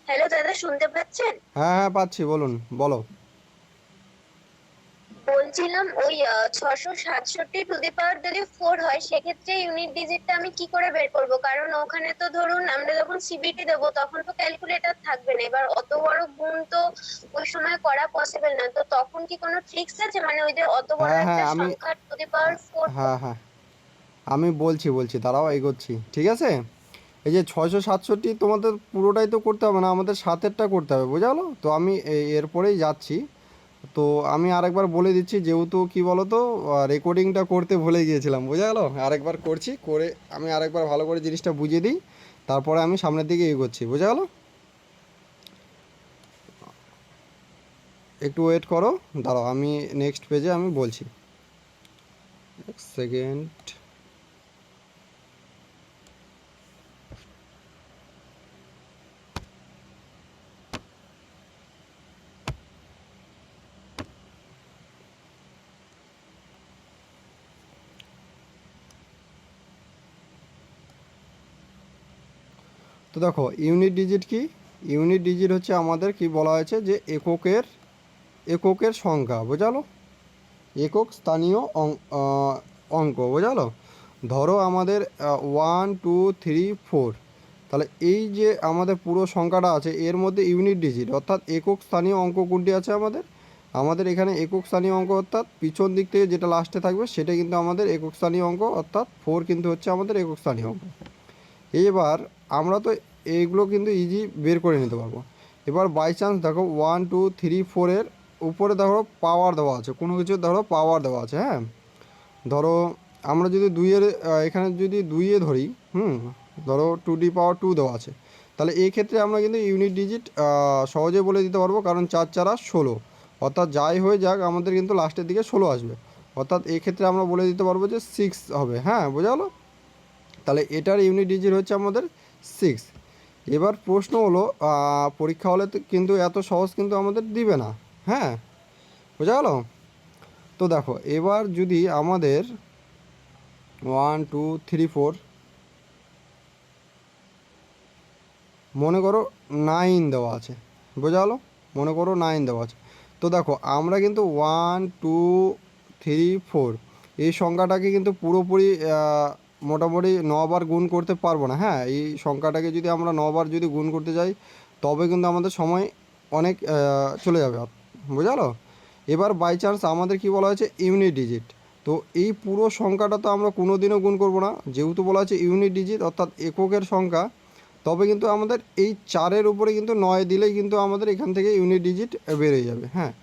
Hello দাদা, শুনতে পাচ্ছেন? হ্যাঁ হ্যাঁ পাচ্ছি, বলুন, বলো। বলছিলাম ওই 667 টু দি পাওয়ার যদি 4 হয় সেক্ষেত্রে ইউনিট ডিজিটটা আমি কি করে বের করব? কারণ ওখানে তো ধরুন আমরা যখন সিবিটি দেবো তখন তো ক্যালকুলেটর থাকবে না, এবার অত বড় গুণ তো ওই সময় করা পসিবল না। তো তখন কি কোনো ট্রিক্স আছে, মানে ওই যে অত বড় হ্যাঁ হ্যাঁ একটা আমি সংখ্যা টু দি পাওয়ার 4? হ্যাঁ হ্যাঁ আমি বলছি, দাঁড়াও, এগোচ্ছি, ঠিক আছে। এই যে 667 তোমাদের পুরোটাই তো করতে হবে না, আমাদের সাতেরটা করতে হবে, বোঝালো তো। আমি এরপরেই যাচ্ছি। তো আমি আরেকবার বলে দিচ্ছি, যেহেতু কি বলো তো, রেকর্ডিংটা করতে ভুলে গিয়েছিলাম, বোঝা গেলো। আরেকবার করছি, করে আমি আরেকবার ভালো করে জিনিসটা বুঝিয়ে দিই, তারপরে আমি সামনের দিকে এগোচ্ছি, বোঝা গেলো। একটু ওয়েট করো, দাঁড়াও, আমি নেক্সট পেজে আমি বলছি। এক সেকেন্ড। তো দেখো, ইউনিট ডিজিট কি? ইউনিট ডিজিট হচ্ছে আমাদের কি বলা হয়েছে, যে এককের সংখ্যা, বোঝালো। একক স্থানীয় অঙ্ক, বোঝালো। ধরো আমাদের 1 2 3 4, তাহলে এই যে আমাদের পুরো সংখ্যাটা আছে এর মধ্যে ইউনিট ডিজিট অর্থাৎ একক স্থানীয় অঙ্ক কোনটি আছে আমাদের? আমাদের এখানে একক স্থানীয় অঙ্ক অর্থাৎ পিছন দিক থেকে যেটা লাস্টে থাকবে সেটা কিন্তু আমাদের একক স্থানীয় অঙ্ক, অর্থাৎ 4 কিন্তু হচ্ছে আমাদের একক স্থানীয় অঙ্ক। এবার আমরা তো এইগুলো কিন্তু ইজি বের করে নিতে পারবো। এবার বাই চান্স দেখো 1 2 3 4-এর উপরে ধরো পাওয়ার দেওয়া আছে, কোনো কিছু ধরো পাওয়ার দেওয়া আছে, হ্যাঁ। ধরো আমরা যদি দুইয়ের এখানে যদি দুইয়ে ধরি, ধরো 2 দি পাওয়ার 2 দেওয়া আছে, তাহলে এই ক্ষেত্রে আমরা কিন্তু ইউনিট ডিজিট সহজে বলে দিতে পারবো, কারণ 4 4 16, অর্থাৎ যাই হয়ে যাক আমাদের কিন্তু লাস্টের দিকে 16 আসবে, অর্থাৎ এই ক্ষেত্রে আমরা বলে দিতে পারবো যে 6 হবে, হ্যাঁ, বোঝা গেলো। তাহলে এটার ইউনিট ডিজিট হচ্ছে আমাদের 6। এবার প্রশ্ন হলো, পরীক্ষা হলে তো কিন্তু এত সহজ কিন্তু আমাদের দিবে না, হ্যাঁ, বোঝা গেলো। তো দেখো, এবার যদি আমাদের 1 2 3 4 মনে করো 9 দেওয়া আছে, বোঝা গেলো, মনে করো 9 দেওয়া আছে। তো দেখো আমরা কিন্তু 1 2 3 4 এই সংখ্যাটাকে কিন্তু পুরোপুরি মোটামুটি 9 বার গুণ করতে পারবো না, হ্যাঁ। এই সংখ্যাটাকে যদি আমরা 9 বার যদি গুণ করতে যাই তবে কিন্তু আমাদের সময় অনেক চলে যাবে, বোঝা গেলো। এবার বাই চান্স আমাদের কি বলা হয়েছে, ইউনিট ডিজিট। তো এই পুরো সংখ্যাটা তো আমরা কোনো দিনও গুণ করবো না, যেহেতু বলা হয়েছে ইউনিট ডিজিট অর্থাৎ এককের সংখ্যা। তবে কিন্তু আমাদের এই 4-এর উপরে কিন্তু 9 দিলেই কিন্তু আমাদের এখান থেকে ইউনিট ডিজিট বেরিয়ে যাবে, হ্যাঁ।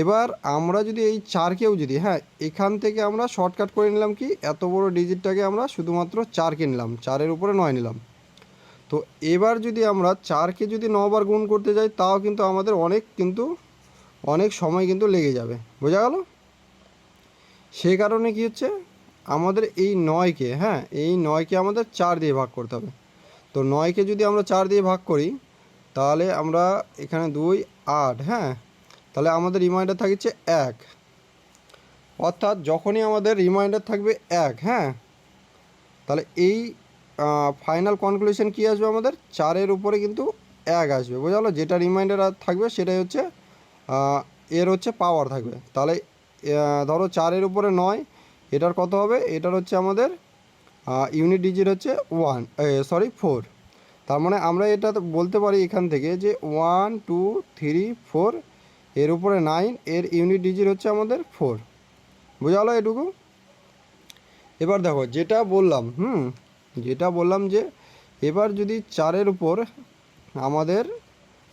এবার আমরা যদি এই 4কেও যদি, হ্যাঁ, এখান থেকে আমরা শর্টকাট করে নিলাম কি, এত বড় ডিজিটটাকে আমরা শুধুমাত্র 4কে নিলাম, 4-এর উপরে 9 নিলাম। তো এবার যদি আমরা 4কে যদি 9 বার গুণ করতে যাই তাও কিন্তু আমাদের অনেক সময় কিন্তু লেগে যাবে, বোঝা গেল। সেই কারণে কি হচ্ছে, আমাদের এই 9কে, হ্যাঁ, এই 9কে আমাদের 4 দিয়ে ভাগ করতে হবে। তো 9কে যদি আমরা 4 দিয়ে ভাগ করি তাহলে আমরা এখানে 2 8, হ্যাঁ, তাহলে আমাদের রিমাইন্ডার থাকছে 1, অর্থাৎ যখনই আমাদের রিমাইন্ডার থাকবে 1, হ্যাঁ, তাহলে এই ফাইনাল কনক্লুশন কী আসবে, আমাদের 4-এর উপরে কিন্তু 1 আসবে, বোঝা গেলো। যেটা রিমাইন্ডার থাকবে সেটাই হচ্ছে এর হচ্ছে পাওয়ার থাকবে। তাহলে ধরো 4-এর উপরে 9, এটার কত হবে, এটার হচ্ছে আমাদের ইউনিট ডিজিট হচ্ছে 4। তার মানে আমরা এটা বলতে পারি এখান থেকে যে 1 2 3 4 এর উপরে 9, এর ইউনিট ডিজিট হচ্ছে আমাদের 4, বোঝা গেলো এটুকু। এবার দেখো যেটা বললাম যে এবার যদি 4-এর উপর আমাদের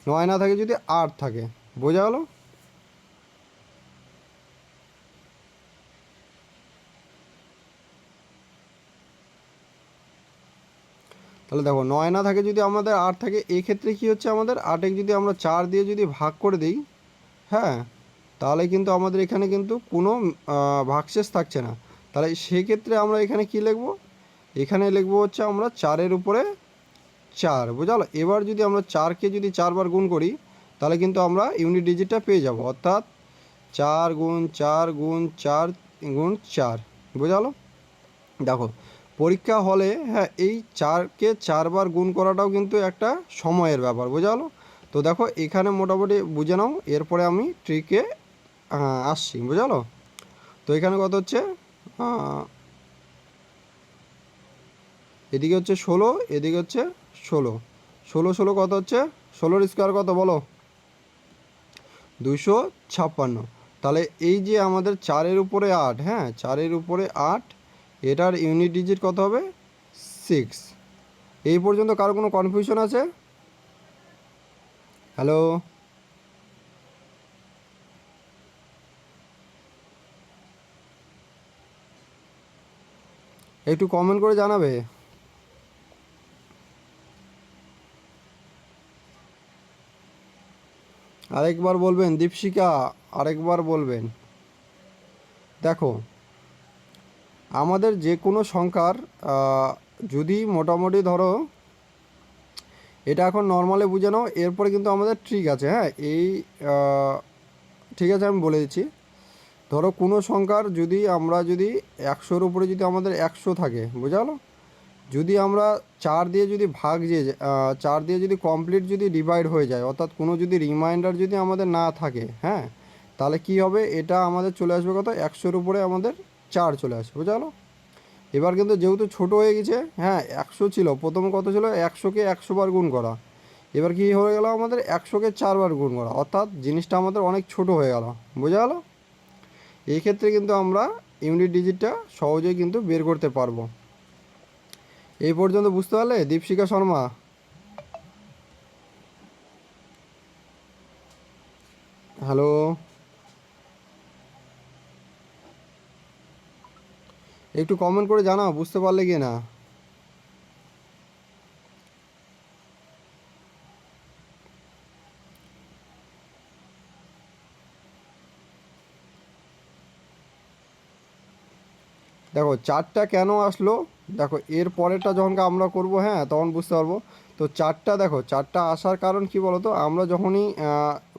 9 না থাকে, যদি 8 থাকে, বোঝা গেলো। তাহলে দেখো 9 না থাকে, যদি আমাদের 8 থাকে, এক্ষেত্রে কী হচ্ছে, আমাদের 8-এ যদি আমরা 4 দিয়ে যদি ভাগ করে দিই, হ্যাঁ, তাহলে কিন্তু আমাদের এখানে কিন্তু কোনো ভাগশেষ থাকছে না। তাহলে সেক্ষেত্রে আমরা এখানে কি লিখব, এখানে লিখব হচ্ছে আমরা 4-এর উপরে 4, বুঝালো। এবার যদি আমরা 4কে যদি 4 বার গুণ করি তাহলে কিন্তু আমরা ইউনিট ডিজিটটা পেয়ে যাব, অর্থাৎ 4 গুণ 4 গুণ 4 গুণ 4, বোঝালো। দেখো পরীক্ষা হলে, হ্যাঁ, এই 4কে 4 বার গুণ করাটাও কিন্তু একটা সময়ের ব্যাপার, বোঝালো। তো দেখো এখানে মোটামুটি বুঝে নাও, এরপরে আমি ট্রিকে আসছি, বুঝালো। তো এখানে কত হচ্ছে, এদিকে হচ্ছে 16, এদিকে হচ্ছে 16, 16 16 কত হচ্ছে, 16-র স্কোয়ার কত বলো, 256। তাহলে এই যে আমাদের 4-এর উপরে 8, হ্যাঁ 4-এর উপরে 8, এটার ইউনিট ডিজিট কত হবে, 6। এই পর্যন্ত কারো কোনো কনফিউশন আছে? হ্যালো, একটু কমেন্ট করে জানাবে। আরেকবার বলবেন দীপশিকা, আরেকবার বলবেন। দেখো আমাদের যে কোনো সংখ্যার যদি মোটামুটি ধরো, এটা এখন নর্মালি বুঝে নাও, এরপরে কিন্তু আমাদের ট্রিক আছে, হ্যাঁ এই ঠিক আছে আমি বলে দিচ্ছি। ধরো কোনো সংখ্যার যদি আমরা যদি 100-র উপরে যদি আমাদের 100 থাকে, বোঝালো, যদি আমরা 4 দিয়ে যদি ভাগ দিয়ে 4 দিয়ে যদি কমপ্লিট যদি ডিভাইড হয়ে যায়, অর্থাৎ কোনো যদি রিমাইন্ডার যদি আমাদের না থাকে, হ্যাঁ তাহলে কি হবে, এটা আমাদের চলে আসবে কত, 100-র উপরে আমাদের 4 চলে আসবে, বোঝালো। এবার কিন্তু যেহেতু ছোট হয়ে গেছে, হ্যাঁ 100 ছিল প্রথমে, কত ছিল, 100-কে 100 বার গুণ করা, এবার কি হয়ে গেল আমাদের 100-কে 4 বার গুণ করা, অর্থাৎ জিনিসটা আমাদের অনেক ছোট হয়ে গেল, বোঝা গেল। এই ক্ষেত্রে কিন্তু আমরা ইউনিট ডিজিটটা সহজেই কিন্তু বের করতে পারবো। এই পর্যন্ত বুঝতে পারলে দীপশিকা শর্মা? হ্যালো, একটু কমেন্ট করে জানাও বুঝতে পারলে কি না। দেখো 4টা কেন আসলো, দেখো এর পরেরটা যখন আমরা করব, হ্যাঁ তখন বুঝতে পারবো। তো 4টা দেখো, 4টা আসার কারণ কি বলো তো, আমরা যখনই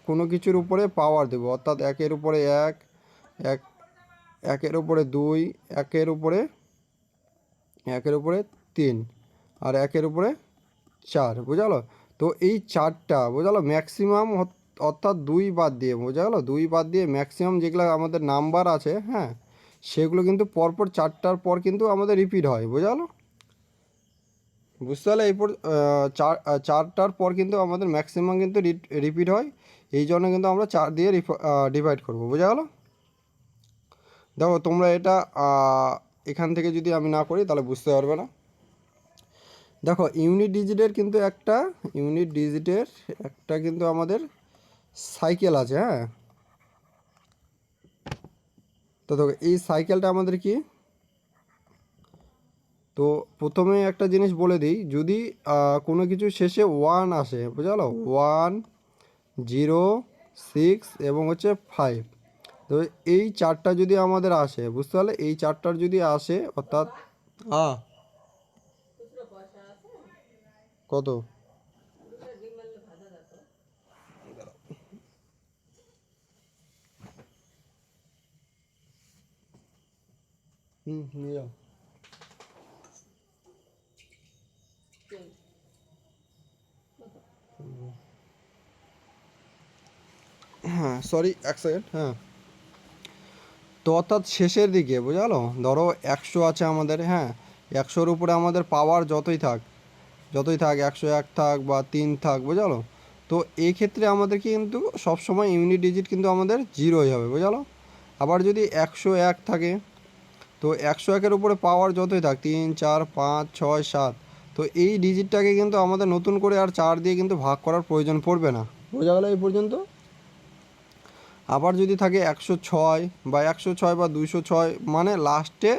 কোনো কিছুর উপরে পাওয়ার দেবো, অর্থাৎ 1-এর উপরে 1, 1, 1-এর উপরে 2, 1-এর উপরে 1-এর উপরে 3, আর 1-এর উপরে 4, বোঝালো। তো এই 4টা বোঝালো ম্যাক্সিমাম, অর্থাৎ 2 বাদ দিয়ে, বোঝা গেলো, 2 বাদ দিয়ে ম্যাক্সিমাম যেগুলো আমাদের নাম্বার আছে, হ্যাঁ সেগুলো কিন্তু পরপর 4টার পর কিন্তু আমাদের রিপিট হয়, বোঝা গেলো। বুঝতে পারলে এরপর 4টার পর কিন্তু আমাদের ম্যাক্সিমাম কিন্তু রিপিট হয়, এই জন্য কিন্তু আমরা 4 দিয়ে ডিভাইড করবো, বোঝা গেলো। দেখো তোমরা এটা এখান থেকে যদি আমি না করি তাহলে বুঝতে পারবে না। দেখো ইউনিট ডিজিটের একটা কিন্তু আমাদের সাইকেল আছে, হ্যাঁ। তো দেখো এই সাইকেলটা আমাদের কি, তো প্রথমে একটা জিনিস বলে দিই, যদি কোনো কিছু শেষে 1 আসে, বুঝালো, 1, 0, 6 এবং হচ্ছে 5, তো এই 4টা যদি আমাদের আসে, বুঝতে পারলে, এই 4টার যদি আসে, অর্থাৎ কত, নিয়ে যাও। হ্যাঁ সরি, এক সেকেন্ড, হ্যাঁ। তো অর্থাৎ শেষের দিকে, বুঝালো, ধরো 100 আছে আমাদের, হ্যাঁ 100-র উপরে আমাদের পাওয়ার যতই থাক, 101 থাক বা 3 থাক, বুঝালো। তো এই ক্ষেত্রে আমাদের কিন্তু সবসময় ইউনিট ডিজিট কিন্তু আমাদের 0ই হবে, বুঝালো। আবার যদি 101 থাকে, তো 101-এর উপরে পাওয়ার যতই থাক, 3, 4, 5, 6, 7, তো এই ডিজিটটাকে কিন্তু আমাদের নতুন করে আর 4 দিয়ে কিন্তু ভাগ করার প্রয়োজন পড়বে না, বোঝা গেল এই পর্যন্ত। আবার যদি থাকে 106 বা 106 বা 206, মানে লাস্টে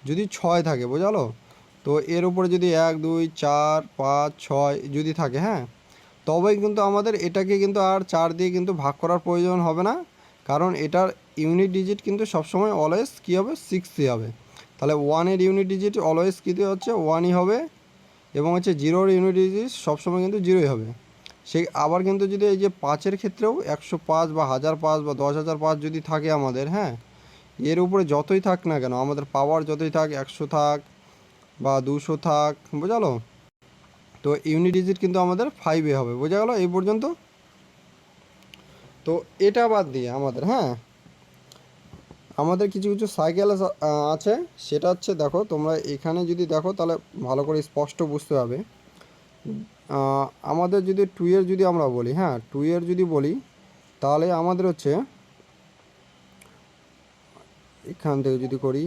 যদি 6 থাকে, বোঝালো, তো এর উপরে যদি 1, 2, 4, 5, 6 যদি থাকে, হ্যাঁ তবেই কিন্তু আমাদের এটাকে কিন্তু আর 4 দিয়ে কিন্তু ভাগ করার প্রয়োজন হবে না, কারণ এটার ইউনিট ডিজিট কিন্তু সবসময় অলওয়েজ কী হবে, 6ই হবে। তাহলে 1-এর ইউনিট ডিজিট অলওয়েজ কী হচ্ছে, 1ই হবে, এবং হচ্ছে 0-র ইউনিট ডিজিট সবসময় কিন্তু 0ই হবে। সেই আবার কিন্তু যদি এই যে 5-এর ক্ষেত্রেও 105 বা 1005 বা 10,005 যদি থাকে আমাদের, হ্যাঁ এর উপরে যতই থাক না কেন, আমাদের পাওয়ার যতই থাক, 100 থাক বা 200 থাক, বোঝালো, তো ইউনিট ডিজিট কিন্তু আমাদের 5 হবে, বোঝা গেল এই পর্যন্ত। তো এটা বাদ দিয়ে আমাদের, হ্যাঁ, আমাদের কিছু কিছু সাইকেল আছে। সেটা হচ্ছে, দেখো তোমরা এখানে যদি দেখো তাহলে ভালো করে স্পষ্ট বুঝতে পারবে। আমাদের যদি 2 এর যদি আমরা বলি, হ্যাঁ 2 এর যদি বলি, তাহলে আমাদের হচ্ছে এখান থেকে যদি করি,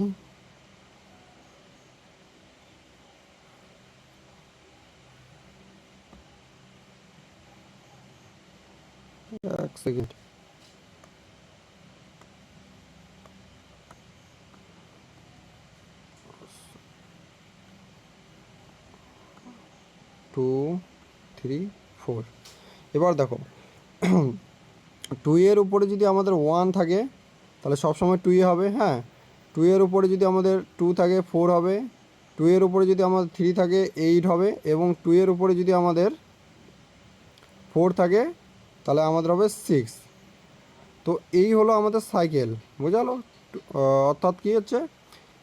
এক সেকেন্ড, টু, থ্রি, ফোর। এবার দেখো 2 এর উপরে যদি আমাদের 1 থাকে তাহলে সবসময় 2 হবে, হ্যাঁ। 2 এর উপরে যদি আমাদের 2 থাকে 4 হবে, 2 এর উপরে যদি আমাদের 3 থাকে 8 হবে, এবং 2 এর উপরে যদি আমাদের 4 থাকে তাহলে আমাদের হবে 6। তো এই হলো আমাদের সাইকেল, বোঝালো। অর্থাৎ কী হচ্ছে,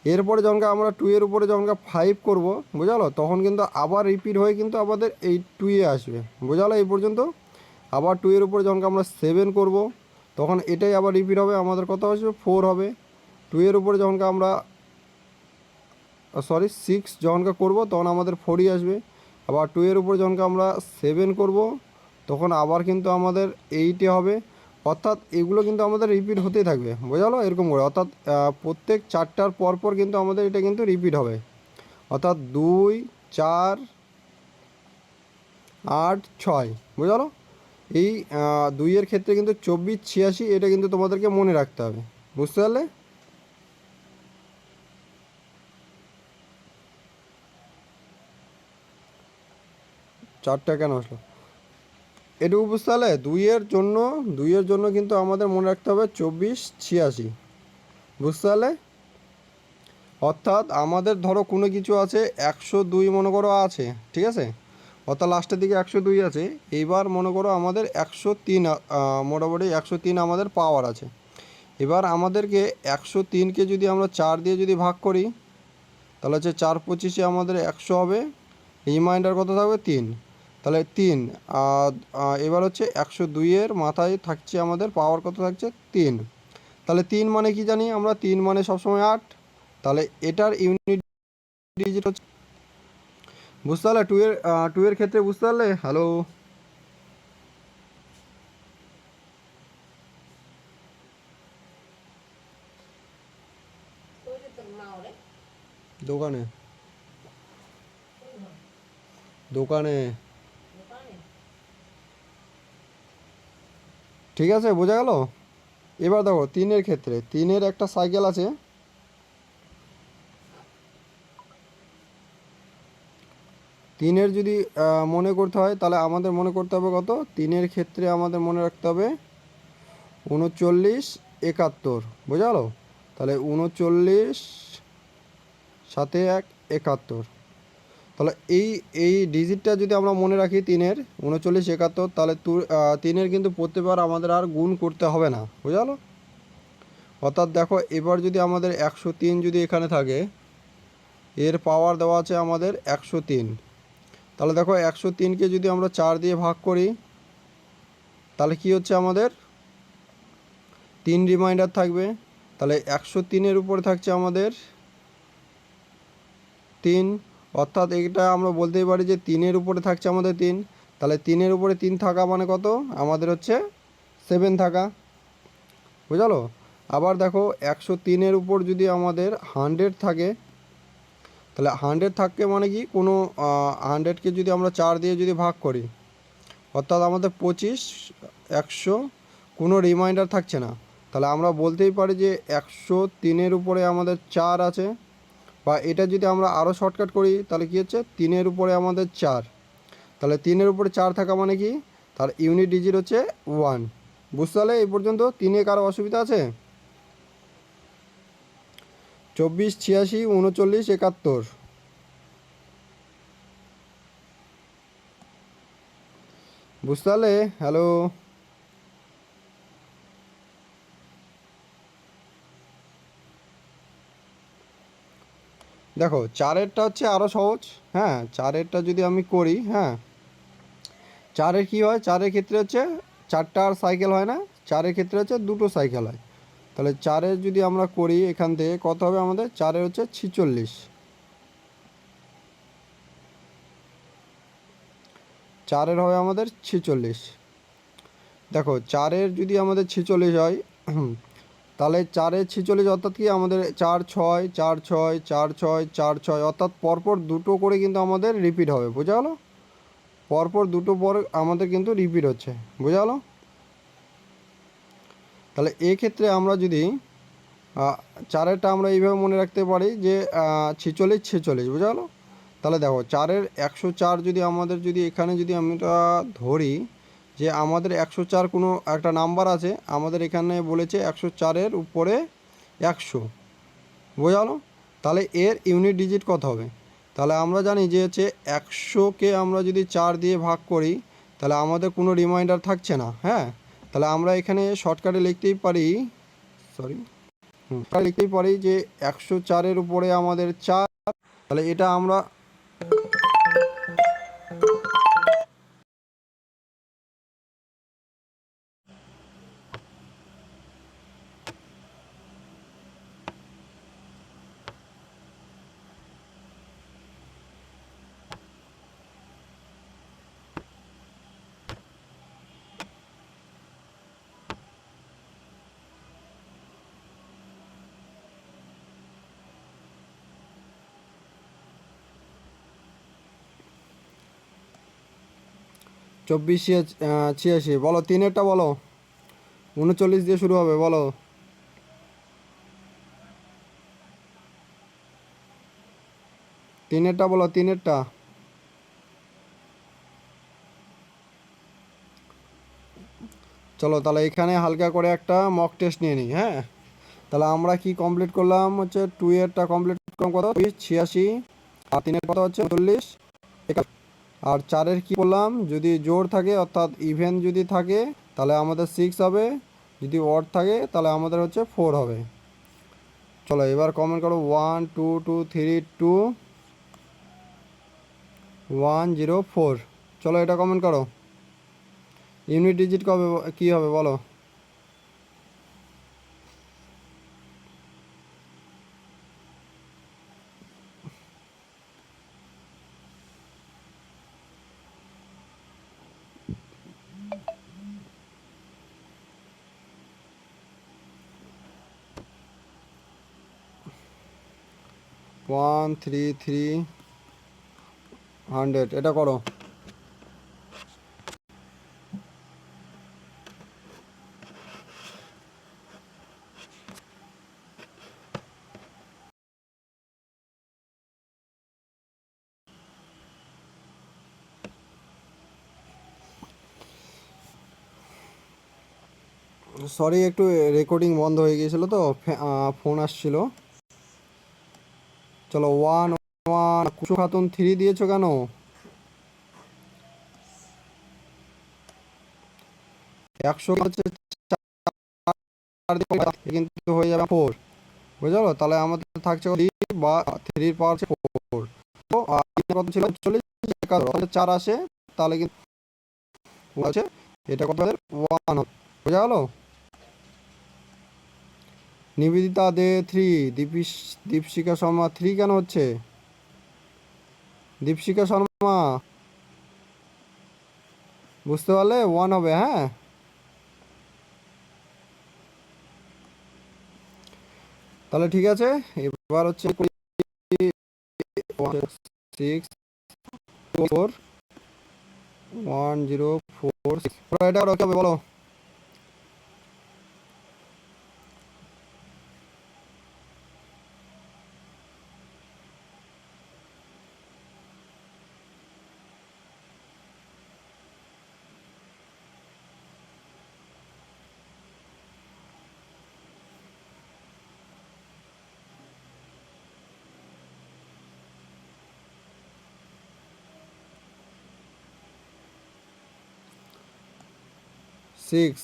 এরপরে যখন আমরা 2 এর উপরে যখন 5 করব, বোঝালো, তখন কিন্তু আবার রিপিট হয়ে কিন্তু আমাদের এই 2 এ আসবে, বোঝালো এই পর্যন্ত। আবার 2 এর উপরে যখন আমরা 7 করব, তখন এটাই আবার রিপিট হবে, আমাদের কত আসবে 4 হবে। 2 এর উপরে যখন আমরা 6 যখন করব তখন আমাদের 4ই আসবে। আবার 2 এর উপরে যখন আমরা 7 করব তখন আবার কিন্তু আমাদের 8 হবে। অর্থাৎ এগুলো কিন্তু আমাদের রিপিট হতেই থাকবে, বোঝালো এরকম করে। অর্থাৎ প্রত্যেক 4টার পর পর কিন্তু আমাদের এটা কিন্তু রিপিট হবে। অর্থাৎ 2, 4, 8, 6, বোঝালো। এই 2 এর ক্ষেত্রে কিন্তু 24, 86 এটা কিন্তু তোমাদেরকে মনে রাখতে হবে, বুঝতে পারলে। চারটা কেন আসলো এটুকু বুঝতে পারলে। 2 এর জন্য কিন্তু আমাদের মনে রাখতে হবে 24, 86, বুঝতে পারলে। অর্থাৎ আমাদের ধরো কোনো কিছু আছে 102 মনে করো আছে, ঠিক আছে, অর্থাৎ লাস্টের দিকে 102 আছে। এইবার মনে করো আমাদের 103, মোটামুটি 103 আমাদের পাওয়ার আছে। এবার আমাদেরকে 103কে যদি আমরা 4 দিয়ে যদি ভাগ করি তাহলে হচ্ছে 4 25-এ আমাদের 100 হবে, রিমাইন্ডার কত থাকবে 3। তাহলে 3, এবার হচ্ছে 102-এর মাথায় থাকছে আমাদের পাওয়ার কত থাকছে 3। তাহলে 3 মানে কি জানি আমরা, 3 মানে সবসময় 8। তাহলে এটার ইউনিট ডিজিট হচ্ছে, বুঝতে পারলে। 2 এর ক্ষেত্রে বুঝতে পারলে। হ্যালো, দোকানে দোকানে ঠিক আছে, বোঝা গেল। এবার দেখো 3-এর ক্ষেত্রে, 3-এর একটা সাইকেল আছে। 3-এর যদি মনে করতে হয় তাহলে আমাদের মনে করতে হবে কত, 3-এর ক্ষেত্রে আমাদের মনে রাখতে হবে 39, 71, বোঝা গেল। তাহলে 39 সাথে 1, 71। তাহলে এই ডিজিটটা যদি আমরা মনে রাখি 3-এর 39, 71, তাহলে 3-এর কিন্তু প্রত্যেকবার আমাদের আর গুণ করতে হবে না, বোঝা গেল। অর্থাৎ দেখো এবার যদি আমাদের 103 যদি এখানে থাকে, এর পাওয়ার দেওয়া আছে আমাদের 103। তাহলে দেখো 103কে যদি আমরা 4 দিয়ে ভাগ করি তাহলে কি হচ্ছে আমাদের 3 রিমাইন্ডার থাকবে। তাহলে 103-এর উপরে থাকছে আমাদের 3। অর্থাৎ এটা আমরা বলতেই পারি যে 3-এর উপরে থাকছে আমাদের 3। তাহলে 3-এর উপরে 3 থাকা মানে কত, আমাদের হচ্ছে 7 থাকা, বুঝালো। আবার দেখো 103-এর উপর যদি আমাদের 100 থাকে তাহলে 100 থাকে মানে কি, কোনো 100কে যদি আমরা 4 দিয়ে যদি ভাগ করি অর্থাৎ আমাদের 25, 100, কোনো রিমাইন্ডার থাকছে না। তাহলে আমরা বলতেই পারি যে 103-এর উপরে আমাদের 4 আছে। বা এটা যদি আমরা আরও শর্টকাট করি তাহলে কী হচ্ছে, 3-এর উপরে আমাদের 4। তাহলে 3-এর উপরে 4 থাকা মানে কি, তার ইউনিট ডিজিট হচ্ছে 1। বুঝতে পারলে এই পর্যন্ত। 3-এ কারো অসুবিধা আছে? 24, 86, 39, 71। বুঝতে পারলে। হ্যালো, দেখো চারেরটা হচ্ছে আরও সহজ। হ্যাঁ, চারেরটা যদি আমি করি, হ্যাঁ, চারের কী হয়, চারের ক্ষেত্রে হচ্ছে চারটা আর সাইকেল হয় না, চারের ক্ষেত্রে হচ্ছে দুটো সাইকেল হয়। তাহলে চারের যদি আমরা করি এখান থেকে কত হবে আমাদের, চারের হচ্ছে 46, চারের হবে আমাদের 46। দেখো চারের যদি আমাদের 46 হয়, তাহলে চারের 46 অর্থাৎ কি আমাদের 4 6 4 6 4 6 4 6 অর্থাৎ পরপর দুটো করে কিন্তু আমাদের রিপিট হবে, বোঝা গেলো? পরপর দুটো পর আমাদের কিন্তু রিপিট হচ্ছে, বোঝা গেলো? তাহলে এক্ষেত্রে আমরা যদি চারেরটা আমরা এইভাবে মনে রাখতে পারি যে 46 46, বোঝা গেলো? তাহলে দেখো চারের 104 যদি আমাদের, যদি এখানে যদি আমরা ধরি যে আমাদের 104 কোনো একটা নাম্বার আছে, আমাদের এখানে বলেছে 104-এর উপরে 100, বোঝা গেলো? তাহলে এর ইউনিট ডিজিট কত হবে? তাহলে আমরা জানি যে হচ্ছে 100-কে আমরা যদি 4 দিয়ে ভাগ করি তাহলে আমাদের কোনো রিমাইন্ডার থাকছে না। হ্যাঁ, তাহলে আমরা এখানে শর্টকাটে লিখতেই পারি, সরি, লিখতেই পারি যে 104-এর উপরে আমাদের 4। তাহলে এটা আমরা 24 86, বলো তিনেরটা বলো, 39 দিয়ে শুরু হবে, বলো তিনেরটা, বলো তিনেরটা। চলো তাহলে এখানে হালকা করে একটা মক টেস্ট নিয়ে নিই। হ্যাঁ, তাহলে আমরা কি কমপ্লিট করলাম হচ্ছে 2-এরটা কমপ্লিট করলাম কত, 86, আর তিনের কত হচ্ছে 39, আর চারের কি করলাম, যদি জোড় থাকে অর্থাৎ ইভেন যদি থাকে তাহলে আমাদের 6 হবে, যদি অড থাকে তাহলে আমাদের হচ্ছে 4 হবে। চলো এবার কমেন্ট করো 1 2 2 3 2 1 0 4। চলো এটা কমেন্ট করো, ইউনিট ডিজিট কবে কী হবে বলো? 1 3 3 100, এটা করো। সরি একটু রেকর্ডিং বন্ধ হয়ে গিয়েছিলো তো, ফোন আসছিল। চলো 1 1, কুসুম খাতুন 3 দিয়েছো কেন? 100 হচ্ছে 4 দিয়ে কিন্তু হয়ে যাবে 4, বুঝে গেলো? তাহলে আমাদের থাকছে 3 বা 3-র পাওয়ার হচ্ছে 4। তো কত ছিল 40, 4 আসে তাহলে কিন্তু আছে, এটা কত 1 হবে, বুঝে গেলো? নিবেদিতা দে 3, দীপশিকা শর্মা 3 কেন হচ্ছে? দীপশিকা শর্মা বুঝতে পারলে 1 হবে। হ্যাঁ, তাহলে ঠিক আছে, এবার হচ্ছে 6 4 1 0 4 6, এটা কি হবে বলো? সিক্স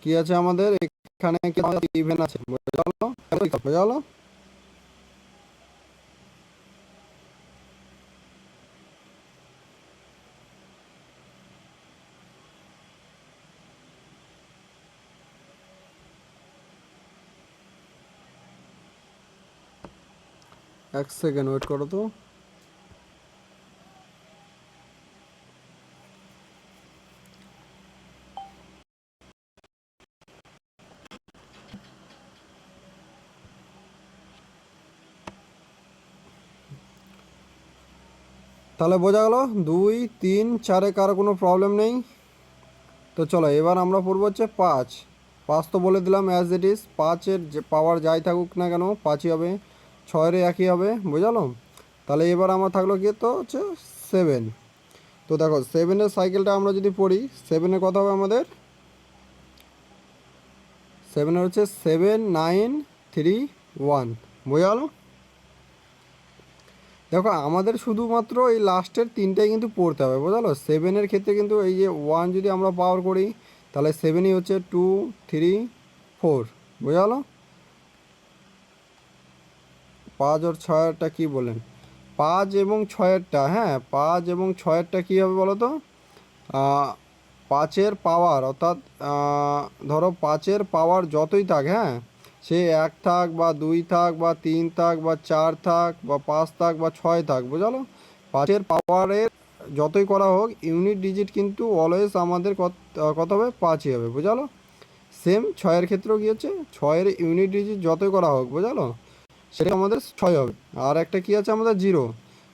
কি আছে আমাদের এখানে, কি ইভেন আছে, বোঝা গেলো? এক সেকেন্ড ওয়েট করো তো। তাহলে বোঝা গেল 2 3 4-এ কারো কোনো প্রবলেম নেই। তো চলো এবার আমরা পড়বো হচ্ছে 5। 5 তো বলে দিলাম অ্যাজ ইট ইজ, 5-এর যে পাওয়ার যাই থাকুক না কেন 5ই হবে, 6-এর একই হবে, বোঝালো। তাহলে এবার আমার থাকলো কি তো হচ্ছে 7। তো দেখো 7-এর সাইকেলটা আমরা যদি পড়ি, 7-এর কথা হবে আমাদের, 7-এর হচ্ছে 7 9 3 1, বোঝা গেলো। দেখো আমাদের শুধুমাত্র এই লাস্টের তিনটাই কিন্তু পড়তে হবে, বোঝালো। 7-এর ক্ষেত্রে কিন্তু এই যে 1 যদি আমরা পাওয়ার করি তাহলে 7ই হচ্ছে 2 3 4, বোঝা গেলো। 5 আর 6-এরটা কী বলেন, 5 এবং 6-এরটা, হ্যাঁ 5 এবং 6-এরটা কী হবে বলো তো, 5-এর পাওয়ার অর্থাৎ ধরো 5-এর পাওয়ার যতই থাক, হ্যাঁ সে 1 থাক বা 2 থাক বা 3 থাক বা 4 থাক বা 5 থাক বা 6 থাক, বোঝালো। 5-এর পাওয়ারের যতই করা হোক ইউনিট ডিজিট কিন্তু অলওয়েজ আমাদের কত হবে, 5ই হবে, বোঝালো। সেম 6-এর ক্ষেত্রেও কী হচ্ছে, 6-এর ইউনিট ডিজিট যতই করা হোক, বোঝালো, সেটা আমাদের 6 হবে। আর একটা কি আছে আমাদের 0,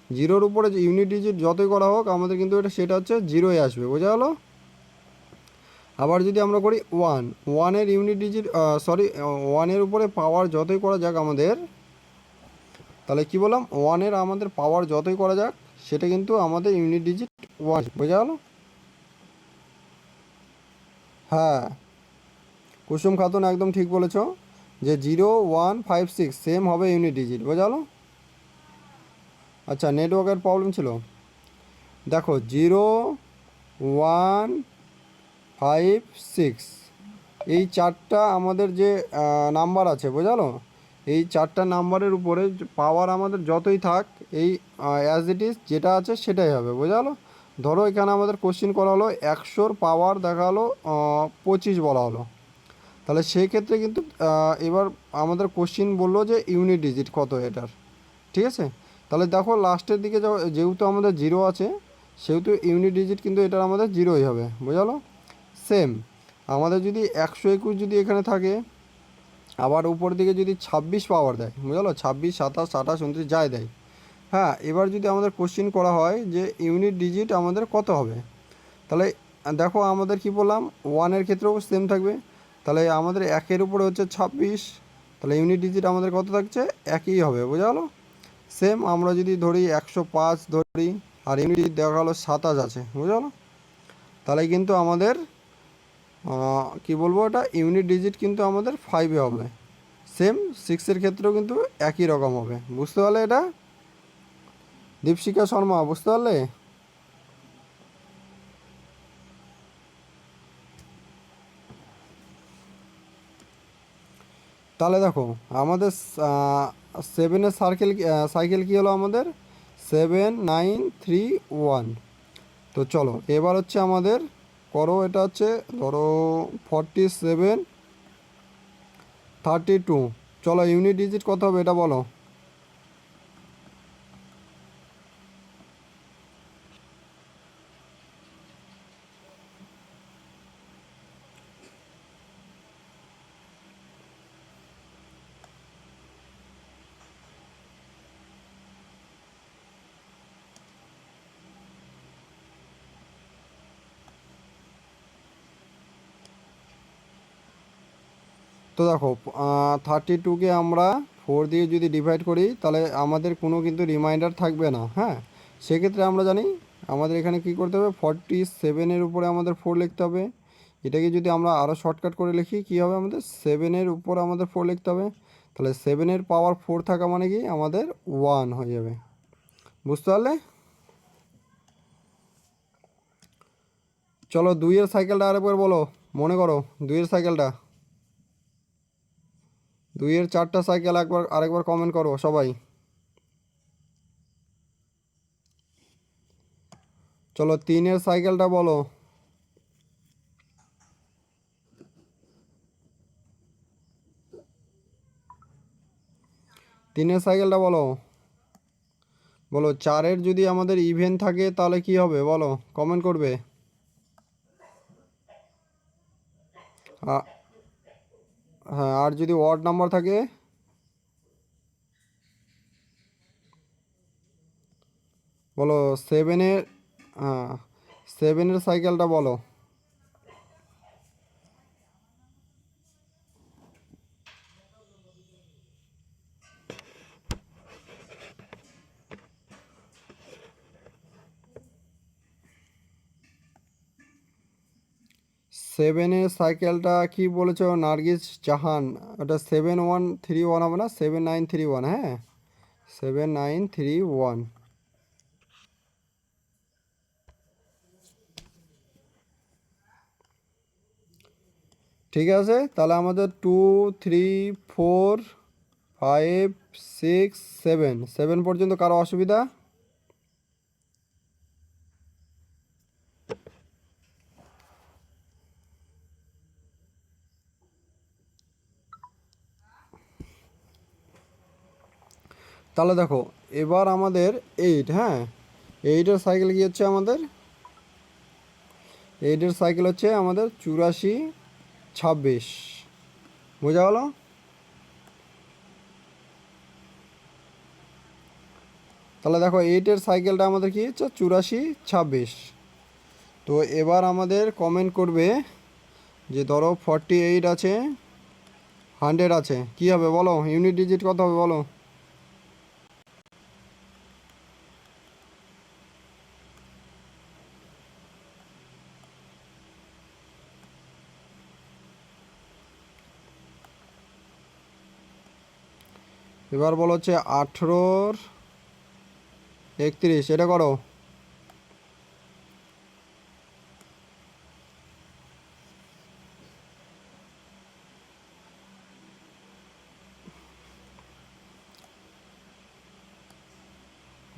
0-র উপরে যে ইউনিট ডিজিট যতই করা হোক আমাদের কিন্তু সেটা হচ্ছে 0-ই আসবে, বোঝা গেলো। আবার যদি আমরা করি 1, 1-এর ইউনিট ডিজিট সরি 1-এর উপরে পাওয়ার যতই করা যাক আমাদের, তাহলে কি বললাম, 1-এর আমাদের পাওয়ার যতই করা যাক সেটা কিন্তু আমাদের ইউনিট ডিজিট 1, বোঝা গেলো। হ্যাঁ কুসুম খাতুন একদম ঠিক বলেছ যে 0 1 5 6 সেম হবে ইউনিট ডিজিট, বোঝা গেলো। আচ্ছা নেটওয়ার্কের প্রবলেম ছিল। দেখো 0 1 5 6 এই চারটা আমাদের যে নাম্বার আছে, বোঝালো, এই চারটা নাম্বারের উপরে পাওয়ার আমাদের যতই থাক এই অ্যাজ ইট ইজ যেটা আছে সেটাই হবে, বোঝালো। ধরো এখানে আমাদের কোশ্চিন করা হলো 100-র পাওয়ার দেখা হলো 25 বলা হলো, তাহলে সেই ক্ষেত্রে কিন্তু এবার আমাদের কোশ্চিন বললো যে ইউনিট ডিজিট কত এটার, ঠিক আছে। তাহলে দেখো লাস্টের দিকে যেহেতু আমাদের 0 আছে সেহেতু ইউনিট ডিজিট কিন্তু এটার আমাদের 0ই হবে, বোঝালো। সেম আমাদের যদি 121 যদি এখানে থাকে, আবার উপর দিকে যদি 26 পাওয়ার দেয়, বুঝলো, 26 27 28 29 যাই দেয়, হ্যাঁ এবার যদি আমাদের কোশ্চিন করা হয় যে ইউনিট ডিজিট আমাদের কত হবে, তাহলে দেখো আমাদের কি বললাম 1-এর ক্ষেত্রেও সেম থাকবে, তাহলে আমাদের 1-এর উপরে হচ্ছে 26, তাহলে ইউনিট ডিজিট আমাদের কত থাকছে, একই হবে, বোঝা গেলো। সেম আমরা যদি ধরি 105 ধরি আর ইউনিট ডিজিট দেখা গেলো 27 আছে, বুঝা গেলো, তাহলে কিন্তু আমাদের কি বলবো এটা ইউনিট ডিজিট কিন্তু আমাদের 5-এ হবে। সেম 6-এর ক্ষেত্রেও কিন্তু একই রকম হবে, বুঝতে পারলে এটা, দীপশিকা শর্মা বুঝতে পারলে। তাহলে দেখো আমাদের 7-এর সাইকেল কী হলো আমাদের 7 9 3 1। তো চলো এবার হচ্ছে আমাদের করো, এটা হচ্ছে ধরো 47 32, চলো ইউনিট ডিজিট কত হবে এটা বলো। তো দেখো 32-কে আমরা 4 দিয়ে যদি ডিভাইড করি তাহলে আমাদের কোনো কিন্তু রিমাইন্ডার থাকবে না, হ্যাঁ সেক্ষেত্রে আমরা জানি আমাদের এখানে কি করতে হবে, 47-এর উপরে আমাদের 4 লিখতে হবে। এটাকে যদি আমরা আরও শর্টকাট করে লিখি কী হবে, আমাদের 7-এর উপর আমাদের 4 লিখতে হবে, তাহলে 7-এর পাওয়ার 4 থাকা মানে কি আমাদের 1 হয়ে যাবে, বুঝতে পারলে। চলো 2-এর সাইকেলটা আরেকবার বলো, মনে করো 2-এর সাইকেলটা, 2-এর 4টা সাইকেল আরেকবার কমেন্ট করো সবাই। চলো 3-এর সাইকেলটা বলো, 3-এর সাইকেলটা বলো। বলো 4-এর যদি আমাদের ইভেন থাকে তাহলে কি হবে বলো, কমেন্ট করবে। হ্যাঁ, আর যদি অড নাম্বার থাকে? বলো 7-এর, হ্যাঁ 7-এর সাইকেলটা বলো। সেভেনের সাইকেলটা কি বলেছো নার্গিস জাহান? ওটা 7131 হবে না, 7931। হ্যাঁ 7931। ঠিক আছে, তাহলে আমাদের 2 3 4 5 6 7, 7 পর্যন্ত কারো অসুবিধা? তাহলে দেখো এবার আমাদের 8, হ্যাঁ 8-এর সাইকেল কি হচ্ছে আমাদের? 8-এর সাইকেল হচ্ছে আমাদের 84 26। বোঝা গেলো? তাহলে দেখো 8-এর সাইকেলটা আমাদের কি হচ্ছে 84 26। তো এবার আমাদের কমেন্ট করবে যে ধরো 48 আছে, 100 আছে, কি হবে বলো, ইউনিট ডিজিট কত হবে বলো? এবার বলো হচ্ছে 18-31, এটা করো।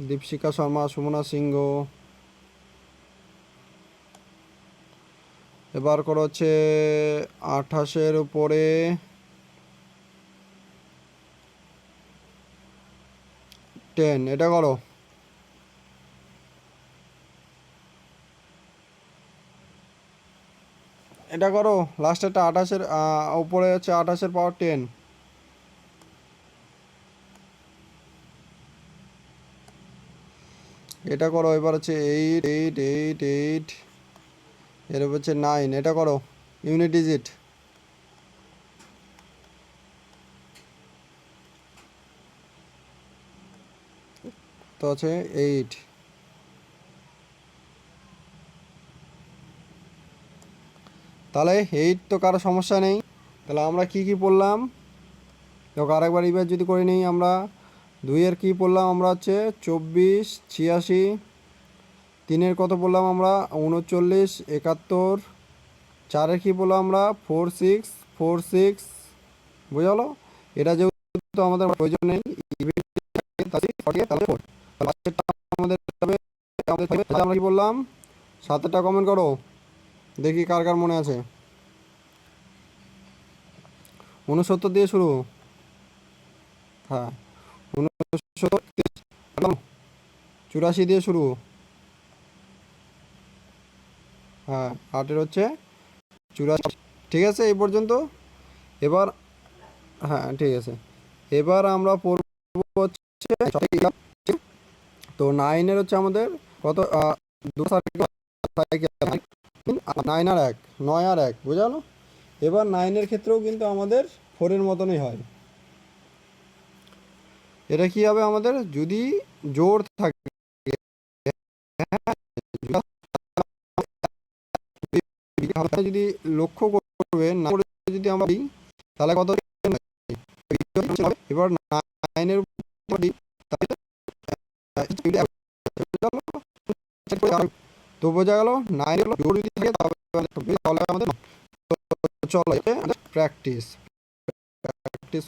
দীপশিকা শর্মা, সুমনা সিংহ। এবার করো হচ্ছে 28-এর উপরে 10, এটা করো। এটা করো লাস্টেরটা 28-এর উপরে হচ্ছে 28-এর পাওয়ার 10। এটা করো। এবার হচ্ছে 8 এর উপর হচ্ছে 9, এটা করো ইউনিট ডিজিট। তো আছে 8। তাহলে 8 তো কারো সমস্যা নেই। তাহলে আমরা কি কি পড়লাম দেখো আরেকবার রিভাইজ যদি করে নিই আমরা। 2-এর কি পড়লাম আমরা হচ্ছে 24 86। 3-এর কত পড়লাম আমরা 39 71। 4-এর কি পড়লাম আমরা 46 46। বুঝলো? এটা যেহেতু আমাদের প্রয়োজন নেই তাহলে আমাদের আমরা কি বললাম 7-টা কমেন্ট করো দেখি কার কার মনে আছে। 69 দিয়ে শুরু। হ্যাঁ 69, 84 দিয়ে শুরু। হ্যাঁ 8-এর হচ্ছে 84। ঠিক আছে এই পর্যন্ত। এবার হ্যাঁ ঠিক আছে, এবার আমরা পড়বো হচ্ছে তো 9-এর হচ্ছে আমাদের কত সাইকেল 9 আর 1, 9 আর 1, বোঝা গেলো? এবার 9-এর ক্ষেত্রেও কিন্তু আমাদের 4-এর মতনই হয়। এটা কি হবে আমাদের যদি জোর থাকে, যদি লক্ষ্য করবে না করে যদি আমরা দিই, তাহলে কত হবে? এবার 9-এর উপর দিই, তো বোঝা গেল 9-এর জোর যদি থাকে তাহলে আমাদের চলো প্র্যাকটিস প্র্যাকটিস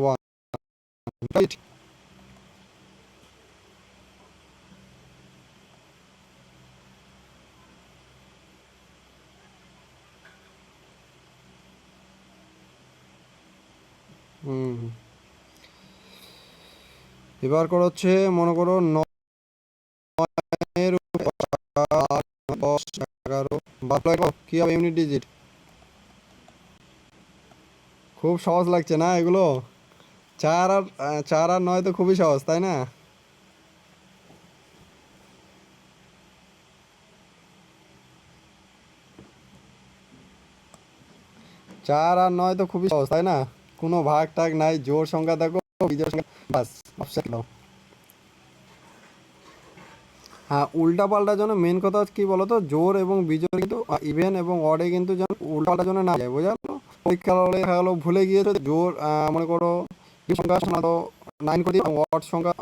1 রাইট। হুম এবার করো হচ্ছে মনে করো 9 10 11 12 কি হবে ইউনিট ডিজিট? খুব সহজ লাগছে না এগুলো? 4 আর 9 তো খুবই সহজ, তাই না? 4 আর 9 তো খুবই সহজ, তাই না? কোনো ভাগ টাগ নাই, জোড় সংখ্যা দেখো, বিজোড় সংখ্যা, বাস অপশন দাও। হ্যাঁ, উল্টা পাল্টার জন্য মেন কথা কি বলতো, জোড় এবং বিজোড় কিন্তু ইভেন এবং অডে কিন্তু যেন উল্টা পাল্টার জন্য না যায়, বুঝলো? পরীক্ষা হলে দেখা গেলো ভুলে গিয়েছো জোড়, মনে করো কি সংখ্যা শোনাতো 9 করে দিও, ওয়াট সংখ্যা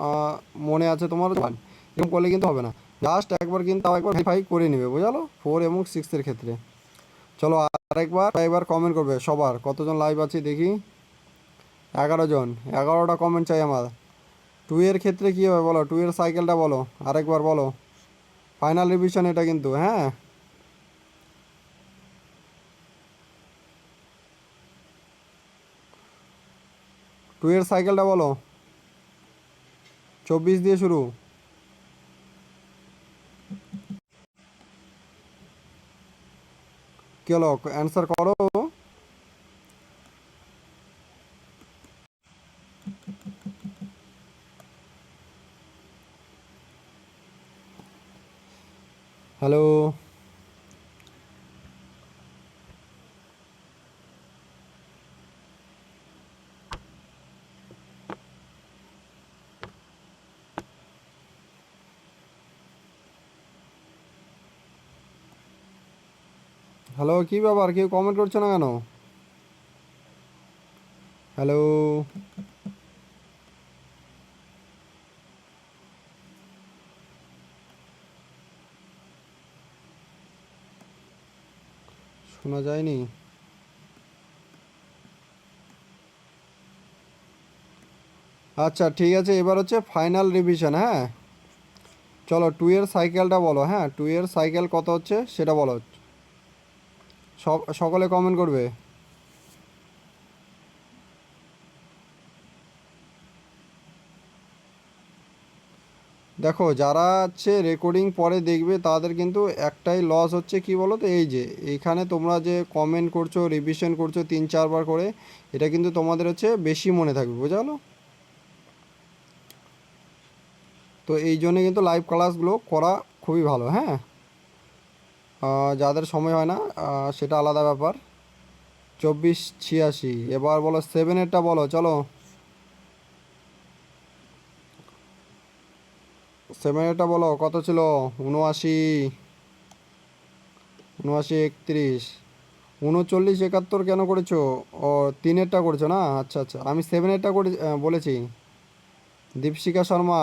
মনে আছে তোমার 1, এরকম করলে কিন্তু হবে না। জাস্ট একবার কিন্তু তাও একবার ভেরিফাই করে নেবে, বুঝলো, 4 এবং 6-এর ক্ষেত্রে। চলো একবার কমেন্ট করবে সবার, কতজন লাইভ আছে দেখি। 11 জন, 11টা কমেন্ট চাই আমার। 2 এর ক্ষেত্রে কী হবে বলো, 2 এর সাইকেলটা বলো, আরেকবার বলো। ফাইনাল রিভিশন এটা কিন্তু, হ্যাঁ। 2 এর সাইকেলটা বলো, 24 দিয়ে শুরু। কি হলো, অ্যান্সার করো। হ্যালো, হ্যালো, কী ব্যাপার, কেউ কমেন্ট করছো না কেন? হ্যালো, শোনা যায়নি? আচ্ছা ঠিক আছে, এবার হচ্ছে ফাইনাল রিভিশন, হ্যাঁ। চলো 2 এর সাইকেলটা বলো, হ্যাঁ, 2 এর সাইকেল কত হচ্ছে সেটা বলো। সকলে কমেন্ট করবে। দেখো যারা হচ্ছে রেকর্ডিং পরে দেখবে তাদের কিন্তু একটাই লস হচ্ছে, কি বলো তো, এই যে এইখানে তোমরা যে কমেন্ট করছো, রিভিশন করছো 3-4 বার করে, এটা কিন্তু তোমাদের হচ্ছে বেশি মনে থাকবে, বুঝলো? তো এই জন্যে কিন্তু লাইভ ক্লাসগুলো করা খুবই ভালো, হ্যাঁ। যাদের সময় হয় না সেটা আলাদা ব্যাপার। 24-86, এবার বলো 7-এরটা বলো, চলো। 7-এরটা বলো কত ছিল? 79, 79, 31, 39, 71 কেন করেছো? ও, 3-এরটা করেছো না? আচ্ছা আচ্ছা, আমি 7-এরটা করে বলেছি। দীপশিকা শর্মা,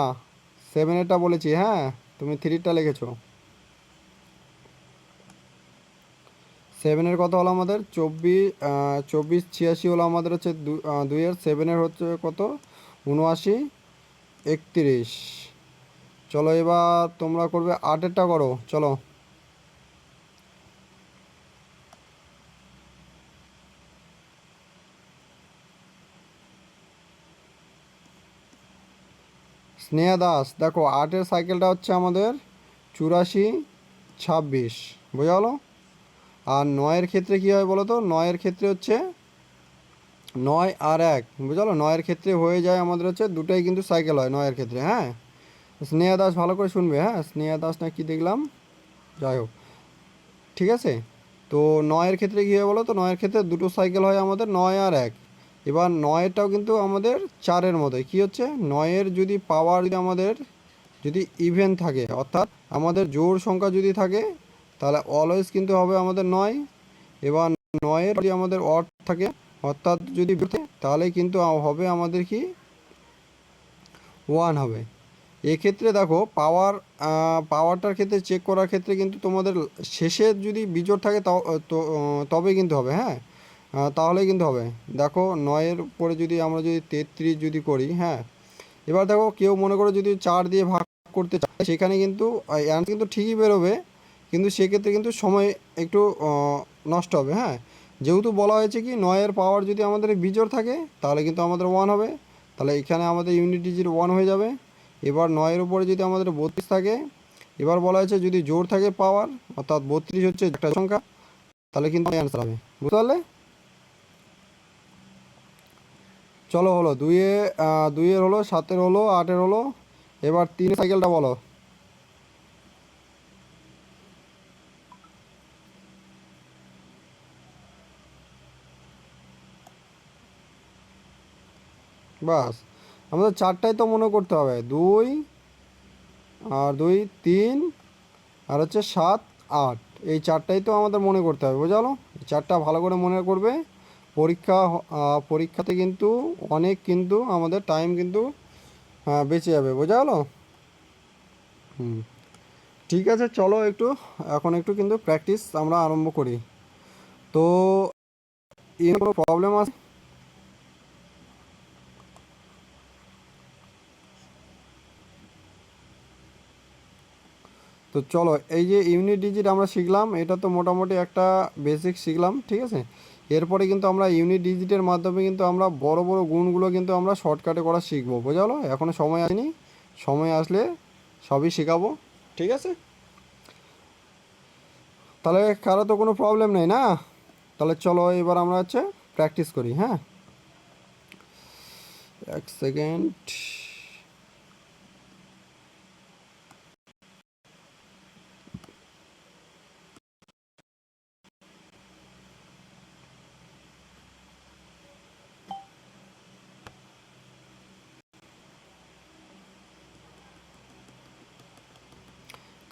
7-এরটা বলেছি, হ্যাঁ, তুমি 3-টা লিখেছো। 7-এর কত হলো আমাদের? 24, 86 হলো আমাদের হচ্ছে 2-এর। 7-এর হচ্ছে কত? 79, 31। চলো এবার তোমরা করবে 8-এরটা করো, চলো। স্নেহা দাস, দেখো 8-এর সাইকেলটা হচ্ছে আমাদের 84, 26, বোঝা হলো? আর 9-এর ক্ষেত্রে কী হয় বলো তো, 9-এর ক্ষেত্রে হচ্ছে 9 আর 1, বুঝলো? 9-এর ক্ষেত্রে হয়ে যায় আমাদের হচ্ছে দুটোই কিন্তু সাইকেল হয় 9-এর ক্ষেত্রে, হ্যাঁ। স্নেহা দাস ভালো করে শুনবে, হ্যাঁ, স্নেহা দাস না কি দেখলাম, যাই হোক, ঠিক আছে। তো 9-এর ক্ষেত্রে কী হয় বলো তো, 9-এর ক্ষেত্রে দুটো সাইকেল হয় আমাদের, 9 আর 1। এবার 9-এরটাও কিন্তু আমাদের 4-এর মতোই, কী হচ্ছে, 9-এর যদি পাওয়ার যদি আমাদের যদি ইভেন থাকে, অর্থাৎ আমাদের জোড় সংখ্যা যদি থাকে, তাহলে অলওয়েজ কিন্তু হবে আমাদের 9। এবার 9-এর যদি আমাদের অড থাকে, অর্থাৎ যদি তাহলে কিন্তু হবে আমাদের কি 1 হবে। এক্ষেত্রে দেখো পাওয়ারটার ক্ষেত্রে চেক করার ক্ষেত্রে কিন্তু তোমাদের শেষে যদি বিজোড় থাকে তবে কিন্তু হবে, হ্যাঁ। তাহলে কিন্তু হবে। দেখো 9-এর পরে যদি আমরা যদি 33 যদি করি, হ্যাঁ। এবার দেখো কেউ মনে করো যদি 4 দিয়ে ভাগ করতে চায়, সেখানে কিন্তু অ্যান্সার কিন্তু ঠিকই বেরোবে, কিন্তু সেক্ষেত্রে কিন্তু সময় একটু নষ্ট হবে, হ্যাঁ। যেহেতু বলা হয়েছে কি 9-এর পাওয়ার যদি আমাদের বিজোড় থাকে তাহলে কিন্তু আমাদের 1 হবে, তাহলে এখানে আমাদের ইউনিট ডিজিট 1 হয়ে যাবে। এবার 9-এর উপরে যদি আমাদের 32 থাকে, এবার বলা হয়েছে যদি জোড় থাকে পাওয়ার, অর্থাৎ 32 হচ্ছে একটা সংখ্যা, তাহলে কিন্তু অ্যান্সার হবে। বুঝতে পারলে? চলো হলো 2-এর হলো, 7-এর হলো, 8-এর হলো। এবার 3 সাইকেলটা বলো। বাস, আমাদের 4টাই তো মনে করতে হবে, 2 আর 2 3 আর হচ্ছে 7 8, এই 4টাই তো আমাদের মনে করতে হবে। বোঝালো? এই 4টা ভালো করে মনে করবে। পরীক্ষাতে কিন্তু অনেক কিন্তু আমাদের টাইম কিন্তু বেঁচে যাবে। বোঝা গেলো? হুম, ঠিক আছে, চলো এখন একটু কিন্তু প্র্যাকটিস আমরা আরম্ভ করি। তো এর কোনো প্রবলেম আছে? তো চলো, এই যে ইউনিট ডিজিট আমরা শিখলাম, এটা তো মোটামুটি একটা বেসিক শিখলাম, ঠিক আছে। এরপরে কিন্তু আমরা ইউনিট ডিজিটের মাধ্যমে কিন্তু আমরা বড় বড় গুণগুলো কিন্তু আমরা শর্টকাটে করা শিখবো। বোঝালো? এখনও সময় আসেনি, সময় আসলে সবই শেখাবো, ঠিক আছে। তাহলে কারো তো কোনো প্রবলেম নেই না? তাহলে চলো এবার আমরা হচ্ছে প্র্যাকটিস করি। হ্যাঁ, এক সেকেন্ড।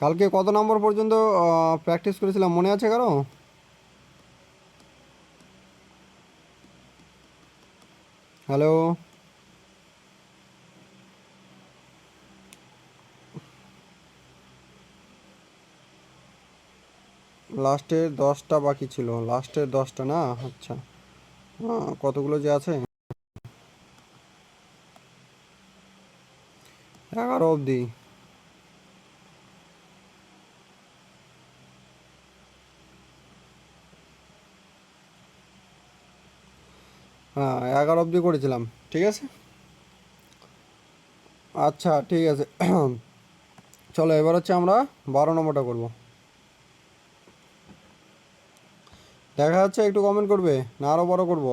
কালকে কত নম্বর পর্যন্ত প্র্যাকটিস করেছিলাম মনে আছে কারো? হ্যালো? লাস্টের 10টা বাকি ছিল, লাস্টের 10টা না? আচ্ছা, কতগুলো যে আছে, 11 অবধি। হ্যাঁ, 11 অবধি করেছিলাম, ঠিক আছে। আচ্ছা, ঠিক আছে। চলো এবার হচ্ছে আমরা 12 নম্বরটা করব। দেখা যাচ্ছে? একটু কমেন্ট করবে না আরও বড় করব?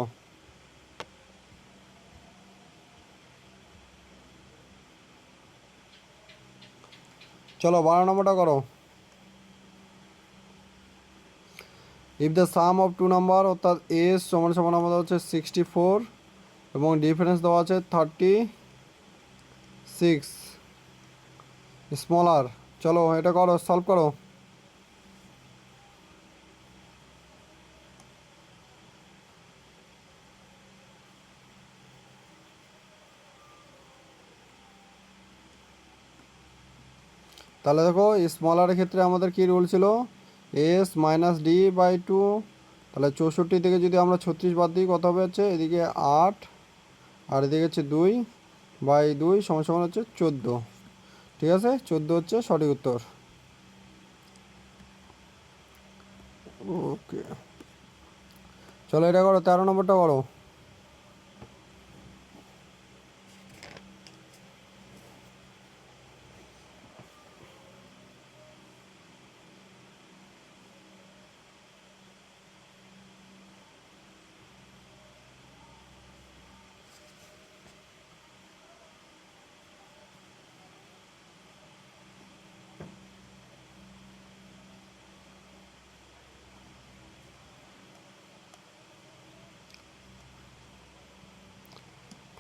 চলো 12 নম্বরটা করো। If the sum of two number, অর্থাৎ এস সমান সমান আমাদের হচ্ছে 64 এবং ডিফারেন্স দেওয়া আছে 36 স্মলার। চলো এটা করো, সলভ করো। তাহলে দেখো, স্মলারের ক্ষেত্রে আমাদের কি রুল ছিল? S minus D by 2। তাহলে 64 থেকে যদি আমরা 36 বাদ দিই, কত হবে হচ্ছে এদিকে 8, আর এদিকে হচ্ছে 2/2 সমান সমান হচ্ছে 14। ঠিক আছে, 14 হচ্ছে সঠিক উত্তর। ওকে, চলো এটা করো, 13 নম্বরটা করো।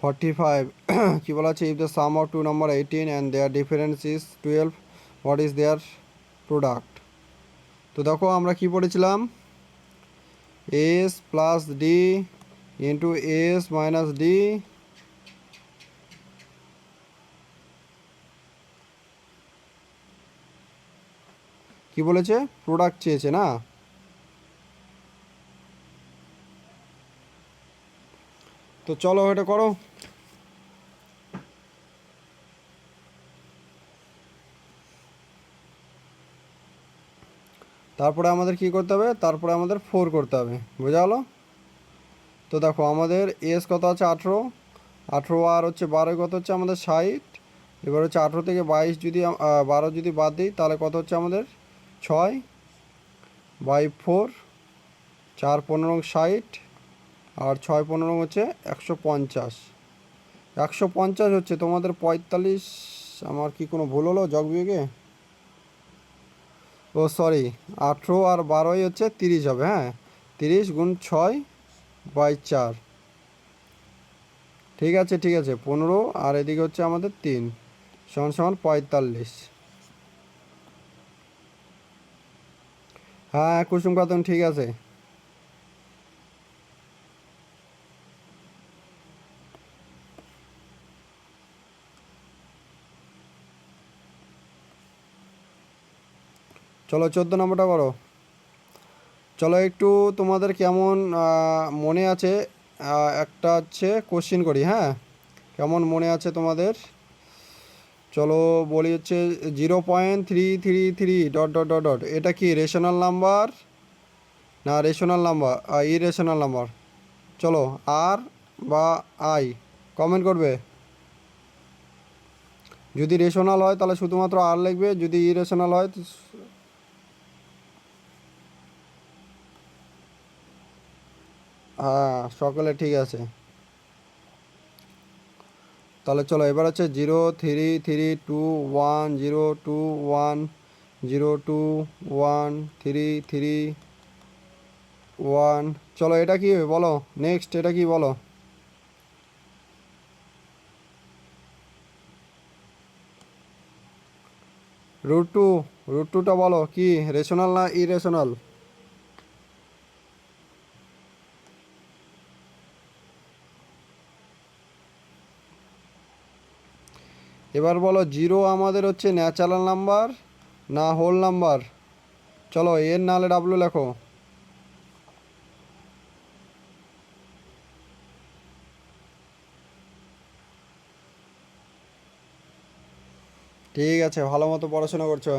Forty five. কী বলা আছে? If the sum of two number 18 and their difference is 12, what is their product? তো দেখো আমরা কি পড়েছিলাম? S plus D into S minus D, কি বলেছে? প্রোডাক্ট চেয়েছে না? তো চলো এটা করো। তারপরে আমাদের কি করতে হবে? তারপরে আমাদের 4 করতে হবে। বোঝা হলো? তো দেখো আমাদের এস কত আছে? 18, 18 আর হচ্ছে 12 কত হচ্ছে আমাদের 60। এবার হচ্ছে 18 থেকে 22 যদি 12 যদি বাদ দিই তাহলে কত হচ্ছে আমাদের 6/4, 4×15 60, আর 6×15 হচ্ছে 150। 150 হচ্ছে তোমাদের 45। আমার কি কোনো ভুল হলো যোগ বিয়োগে? ও সরি, 18 আর 12ই হচ্ছে 30 হবে। হ্যাঁ, 30 গুণ 6/4। ঠিক আছে ঠিক আছে, 15 আর এদিকে হচ্ছে আমাদের 3 সমান সমান 45। হ্যাঁ কুসুম খাতুন ঠিক আছে। চলো 14 নম্বরটা করো। চলো একটু তোমাদের কেমন মনে আছে একটা হচ্ছে কোশ্চিন করি। হ্যাঁ, কেমন মনে আছে তোমাদের? চলো বলি হচ্ছে 0.333 ডট ডট ডট ডট, এটা কি রেশনাল নাম্বার না রেশনাল নাম্বার ইরেশনাল নাম্বার? চলো আর বা আই কমেন্ট করবে। যদি রেশনাল হয় তাহলে শুধুমাত্র আর লিখবে, যদি ইরেশনাল হয় হ্যাঁ সকলে ঠিক আছে। তাহলে চলো এবার হচ্ছে 0.3321021021331। চলো এটা কি বলো, নেক্সট এটা কি বলো? √2, √2টা বলো কি রেশনাল না ইরেশনাল? এবার বলো জিরো আমাদের হচ্ছে ন্যাচারাল নাম্বার না হোল নাম্বার? চলো এর নাহলে ডাব্লু লেখো। ঠিক আছে, ভালো মতো পড়াশোনা করছো।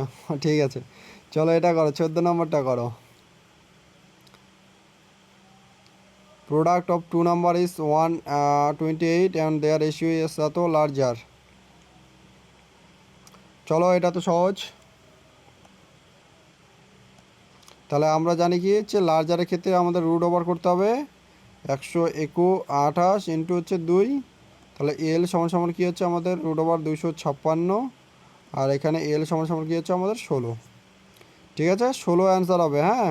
ঠিক আছে, চলো এটা করো, 14 নম্বরটা করো। Product of two number is 128 and their ratio is এত লার্জার। চলো এটা তো সহজ। তাহলে আমরা জানি কি হচ্ছে লার্জারের ক্ষেত্রে আমাদের রুট ওভার করতে হবে 128 ইন্টু হচ্ছে 2। তাহলে এল সমান সমান কী হচ্ছে আমাদের √256। আর এখানে এল সমান সমান কী হচ্ছে আমাদের 16। ঠিক আছে, 16 অ্যান্সার হবে। হ্যাঁ,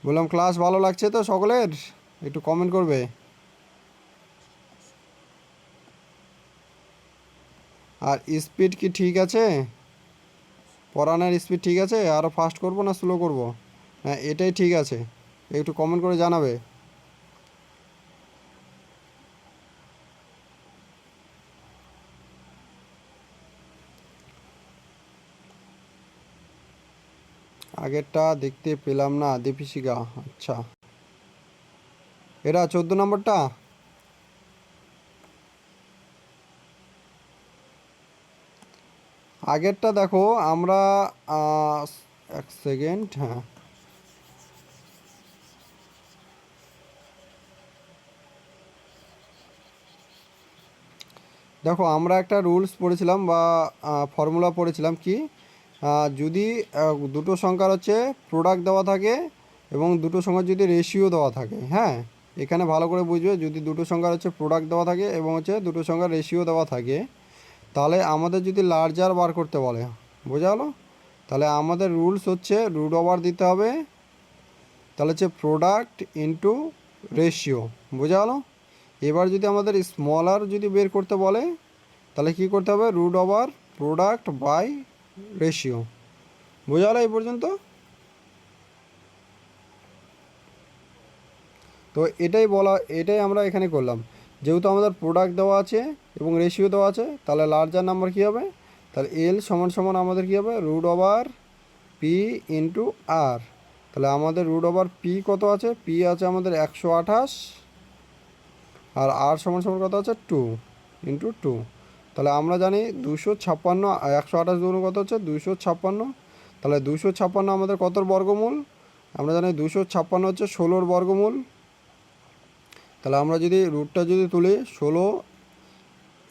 বললাম ক্লাস ভালো লাগছে তো সকলের? একটু কমেন্ট করবে। আর স্পিড কি ঠিক আছে? পড়ানোর স্পিড ঠিক আছে? আরও ফাস্ট করব না স্লো করব? হ্যাঁ এটাই ঠিক আছে, একটু কমেন্ট করে জানাবে। আগেরটা দেখতে পেলাম না দীপিশিকা। আচ্ছা, এটা 14 নম্বরটা। আগেরটা দেখো আমরা এক সেকেন্ড। হ্যাঁ দেখো আমরা একটা রুলস পড়েছিলাম বা ফর্মুলা পড়েছিলাম কি যদি দুটো সংখ্যার হচ্ছে প্রোডাক্ট দেওয়া থাকে এবং দুটো সংখ্যার যদি রেশিও দেওয়া থাকে। হ্যাঁ, এখানে ভালো করে বুঝবে, যদি দুটো সংখ্যার হচ্ছে প্রোডাক্ট দেওয়া থাকে এবং হচ্ছে দুটো সংখ্যার রেশিও দেওয়া থাকে, তাহলে আমাদের যদি লার্জার বার করতে বলে, বোঝা হলো? তাহলে আমাদের রুলস হচ্ছে রুট ওভার দিতে হবে, তাহলে হচ্ছে প্রোডাক্ট ইন্টু রেশিও। বোঝা হলো? এবার যদি আমাদের স্মলার যদি বের করতে বলে তাহলে কি করতে হবে, √ওভার প্রোডাক্ট বাই রেশিও। বোঝা হলো এই পর্যন্ত? তো এটাই আমরা এখানে করলাম। যেহেতু আমাদের প্রোডাক্ট দেওয়া আছে এবং রেশিও দেওয়া আছে, তাহলে লার্জার নাম্বার কী হবে? তাহলে এল সমান সমান আমাদের কী হবে, √ওভার পি ইন্টু আর। তাহলে আমাদের √ওভার পি কত আছে? পি আছে আমাদের 128, আর আর সমান সমান কত আছে 2 ইন্টু 2। তাহলে আমরা জানি 256, 128 দুগুণ কত হচ্ছে 256। তাহলে 256 আমাদের কতর বর্গমূল? আমরা জানি 256 হচ্ছে 16-র বর্গমূল। তাহলে আমরা যদি রুটটা যদি তুলি 16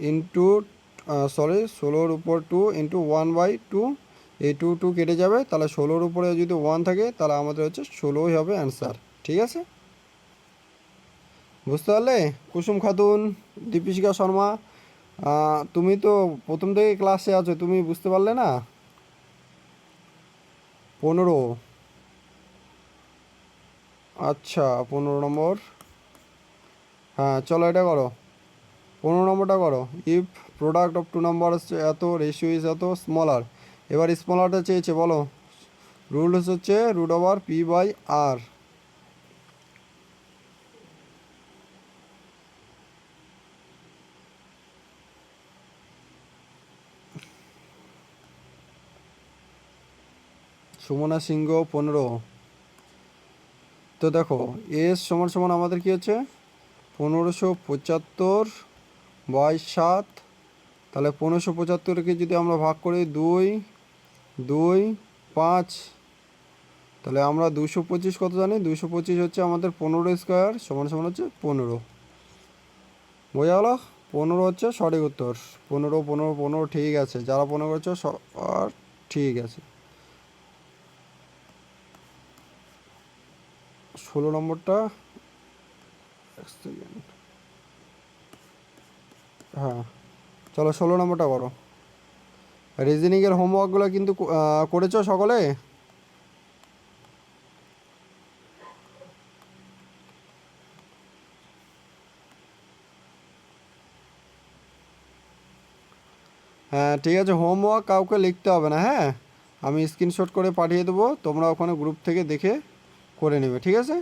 ইন্টু 16-র উপর 2 ইন্টু 1/2, এই 2 কেটে যাবে, তাহলে 16-র উপরে যদি 1 থাকে তাহলে আমাদের হচ্ছে 16ই হবে অ্যান্সার। ঠিক আছে, বুঝতে পারলে? কুসুম খাতুন, দীপিকা শর্মা, তুমি তো প্রথম থেকে ক্লাসে আছো, তুমি বুঝতে পারলে না? 15, আচ্ছা 15 নম্বর। হ্যাঁ চলো এটা করো, 15 নম্বরটা করো। If product of two number হচ্ছে এত, রেশিও ইজ এত, স্মলার। এবার স্মলারটা চেয়েছে, বলো। রুল হচ্ছে √P/R। সুমনা সিংহ 15। তো দেখো এস সমান সমান আমাদের কি হচ্ছে 1575/7। তাহলে 1575কে যদি আমরা ভাগ করি 2, 2, 5, তাহলে আমরা 225 কত জানি? 225 হচ্ছে আমাদের 15² সমান সমান হচ্ছে 15। বোঝা গেল? 15 হচ্ছে সঠিক উত্তর। 15, 15, 15 ঠিক আছে, যারা 15 করছো আর ঠিক আছে। 16 নম্বরটা, এক সেকেন্ড। হ্যাঁ চলো 16 নম্বরটা করো। রিজনিংয়ের হোমওয়ার্কগুলো কিন্তু করেছো সকলে? হ্যাঁ ঠিক আছে, হোমওয়ার্ক কাউকে লিখতে হবে না, হ্যাঁ আমি স্ক্রিনশট করে পাঠিয়ে দেবো, তোমরা ওখানে গ্রুপ থেকে দেখে করে নেবে, ঠিক আছে?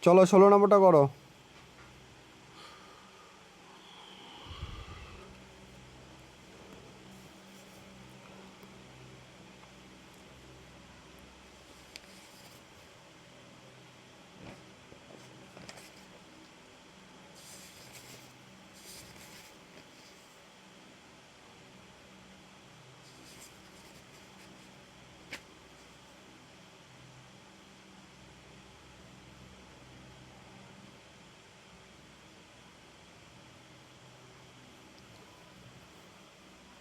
চলো 16 নম্বরটা করো।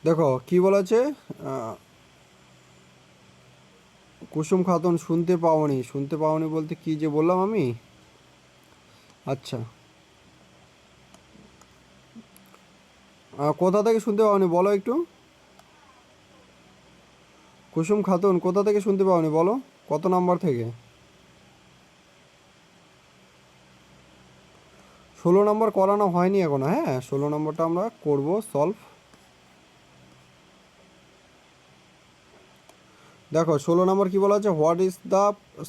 দেখো কি বলেছে, কুসুম খাতুন শুনতে পাওনি? শুনতে পাওনি বলতে কি যে বললাম আমি? আচ্ছা কোথা থেকে শুনতে পাওনি বলো একটু? কুসুম খাতুন কোথা থেকে শুনতে পাওনি বলো, কত নাম্বার থেকে? 16 নম্বর করানো হয়নি এখনো, হ্যাঁ 16 নম্বরটা আমরা করব সলভ। দেখো 16 নম্বর কি বলা আছে, what is the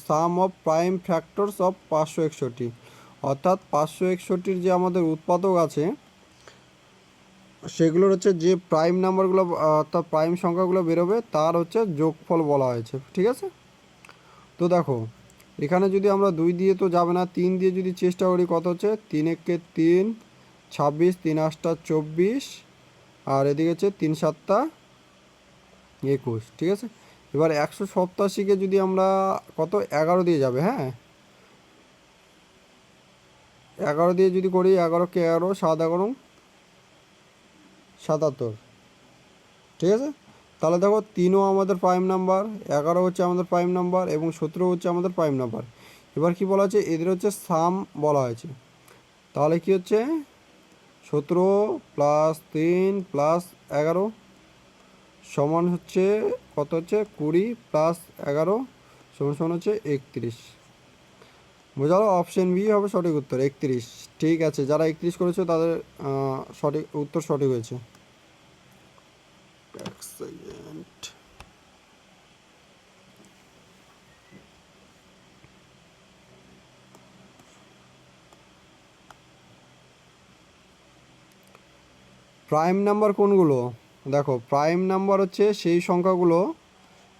sum of prime factors of 561। অর্থাৎ 561-র যে আমাদের উৎপাদক আছে সেগুলোর হচ্ছে যে প্রাইম নাম্বারগুলো অর্থাৎ প্রাইম সংখ্যাগুলো বেরোবে তার হচ্ছে যোগফল বলা হয়েছে, ঠিক আছে? তো দেখো এখানে যদি আমরা 2 দিয়ে তো যাবে না, 3 দিয়ে যদি চেষ্টা করি, কত হচ্ছে 3 একে 3, 26, 3 8 24, আর এদিকে হচ্ছে 3 7 21, ঠিক আছে? এবার 187-কে যদি আমরা কত 11 দিয়ে যাবে, হ্যাঁ 11 দিয়ে যদি করি, 11কে 11, 7 11 77, ঠিক আছে? তাহলে দেখো 3ও আমাদের প্রাইম নাম্বার, 11 হচ্ছে আমাদের প্রাইম নাম্বার এবং 17 হচ্ছে আমাদের প্রাইম নাম্বার। এবার কি বলা আছে, এদের হচ্ছে সাম বলা হয়েছে। তাহলে কি হচ্ছে 17 + 3 + 11 সমান হচ্ছে কত? হচ্ছে 20 + 11 সমান সমান হচ্ছে 31। বোঝালো? অপশন বি হবে সঠিক উত্তর, 31। ঠিক আছে, যারা 31 করেছে তাদের সঠিক উত্তর সঠিক হয়েছে। এক সেকেন্ড। প্রাইম নাম্বার কোনগুলো? দেখো প্রাইম নাম্বার হচ্ছে সেই সংখ্যাগুলো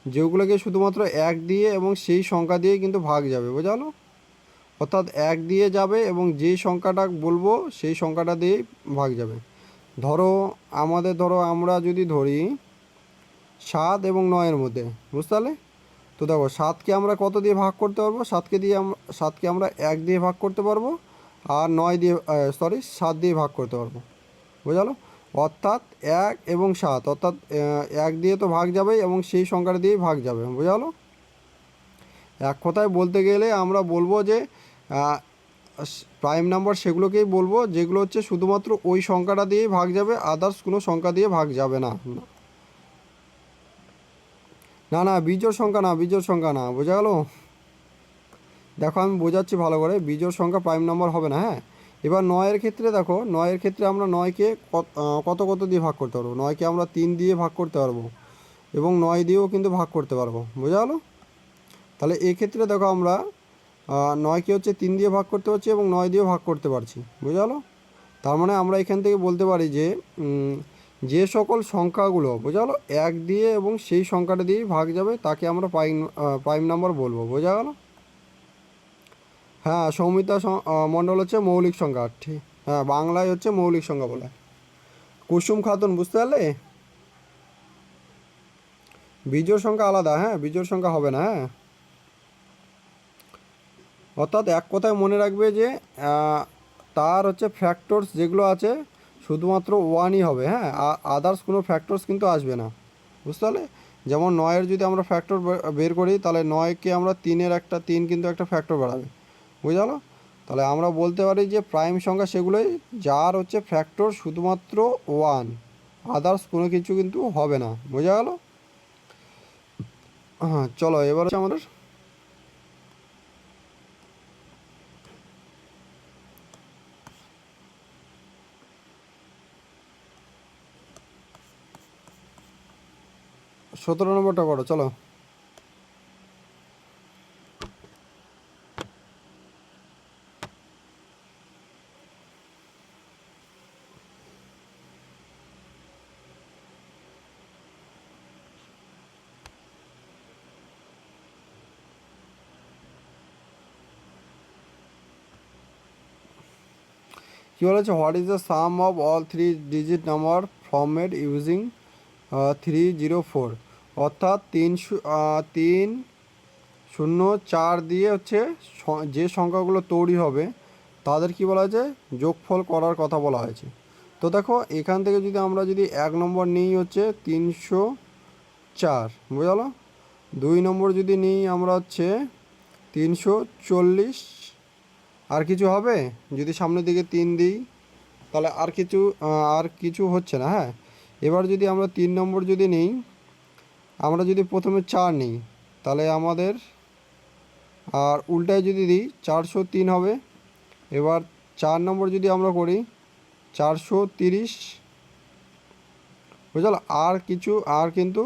যেগুলোকে শুধুমাত্র 1 দিয়ে এবং সেই সংখ্যা দিয়ে কিন্তু ভাগ যাবে, বোঝালো? অর্থাৎ 1 দিয়ে যাবে এবং যেই সংখ্যাটা বলবো সেই সংখ্যাটা দিয়ে ভাগ যাবে। ধরো আমরা যদি ধরি 7 এবং 9-এর মধ্যে, বুঝতে পারলে? তো দেখো 7কে আমরা কত দিয়ে ভাগ করতে পারবো? 7কে আমরা 1 দিয়ে ভাগ করতে পারবো, আর 7 দিয়ে ভাগ করতে পারবো, বোঝালো? অর্থাৎ 1 এবং 7, অর্থাৎ 1 দিয়ে তো ভাগ যাবেই এবং সেই সংখ্যাটা দিয়েই ভাগ যাবে, বোঝালো? এক কথায় বলতে গেলে আমরা বলবো যে প্রাইম নাম্বার সেগুলোকেই বলবো যেগুলো হচ্ছে শুধুমাত্র ওই সংখ্যাটা দিয়েই ভাগ যাবে, আদার্স কোনো সংখ্যা দিয়ে ভাগ যাবে না। না না, বিজোড় সংখ্যা না, বিজোড় সংখ্যা না, বোঝা গেল? দেখো আমি বোঝাচ্ছি ভালো করে, বিজোড় সংখ্যা প্রাইম নাম্বার হবে না, হ্যাঁ। এবার 9-এর ক্ষেত্রে দেখো, 9-এর ক্ষেত্রে আমরা 9কে কত কত দিয়ে ভাগ করতে পারবো? 9কে আমরা 3 দিয়ে ভাগ করতে পারবো এবং 9 দিয়েও কিন্তু ভাগ করতে পারবো, বোঝা গেলো? তাহলে এক্ষেত্রে দেখো আমরা 9কে হচ্ছে 3 দিয়ে ভাগ করতে পারছি এবং 9 দিয়েও ভাগ করতে পারছি, বোঝা গেলো? তার মানে আমরা এখান থেকে বলতে পারি যে যে সকল সংখ্যাগুলো, বোঝা গেলো, 1 দিয়ে এবং সেই সংখ্যাটা দিয়েই ভাগ যাবে তাকে আমরা প্রাইম নাম্বার বলবো, বোঝা গেল? হ্যাঁ, সৌমিতা মণ্ডল হচ্ছে মৌলিক সংখ্যা, ঠিক। হ্যাঁ, বাংলায় হচ্ছে মৌলিক সংখ্যা বলে। কুসুম খাতুন, বুঝতে পারলে? বিজোড় সংখ্যা আলাদা, হ্যাঁ, বিজোড় সংখ্যা হবে না, হ্যাঁ। অর্থাৎ এক কথায় মনে রাখবে যে তার হচ্ছে ফ্যাক্টরস যেগুলো আছে শুধুমাত্র 1ই হবে, হ্যাঁ, আদার্স কোনো ফ্যাক্টরস কিন্তু আসবে না, বুঝতে পারলে? যেমন 9-এর যদি আমরা ফ্যাক্টর বের করি, তাহলে 9কে আমরা 3 কিন্তু একটা ফ্যাক্টর বাড়াবে, বুঝালো? তাহলে আমরা বলতে পারি যে প্রাইম সংখ্যা সেগুলোই যার হচ্ছে ফ্যাক্টর শুধুমাত্র 1, আদার্স কোনো কিছু কিন্তু হবে না, বোঝা গেল? হ্যাঁ, চলো এবার হচ্ছে আমাদের 17 নম্বরটা করো, চলো। কী বলেছে? What is the sum of all 3 digit number formed using 304? অর্থাৎ 304 দিয়ে হচ্ছে যে সংখ্যাগুলো তৈরি হবে তাদের কি বলা হয়েছে? যোগফল করার কথা বলা হয়েছে। তো দেখো এখান থেকে যদি আমরা 1 নম্বর নিই হচ্ছে 304, বুঝলো? 2 নম্বর যদি নিই আমরা হচ্ছে 340, আর কিছু হবে? যদি সামনের দিকে 3 দিই তাহলে আর কিছু হচ্ছে না, হ্যাঁ। এবার যদি আমরা 3 নম্বর যদি নিই, আমরা যদি প্রথমে 4 নিই তাহলে আমাদের, আর উল্টায় যদি দিই 403 হবে। এবার 4 নম্বর যদি আমরা করি 430, বুঝলো? আর কিন্তু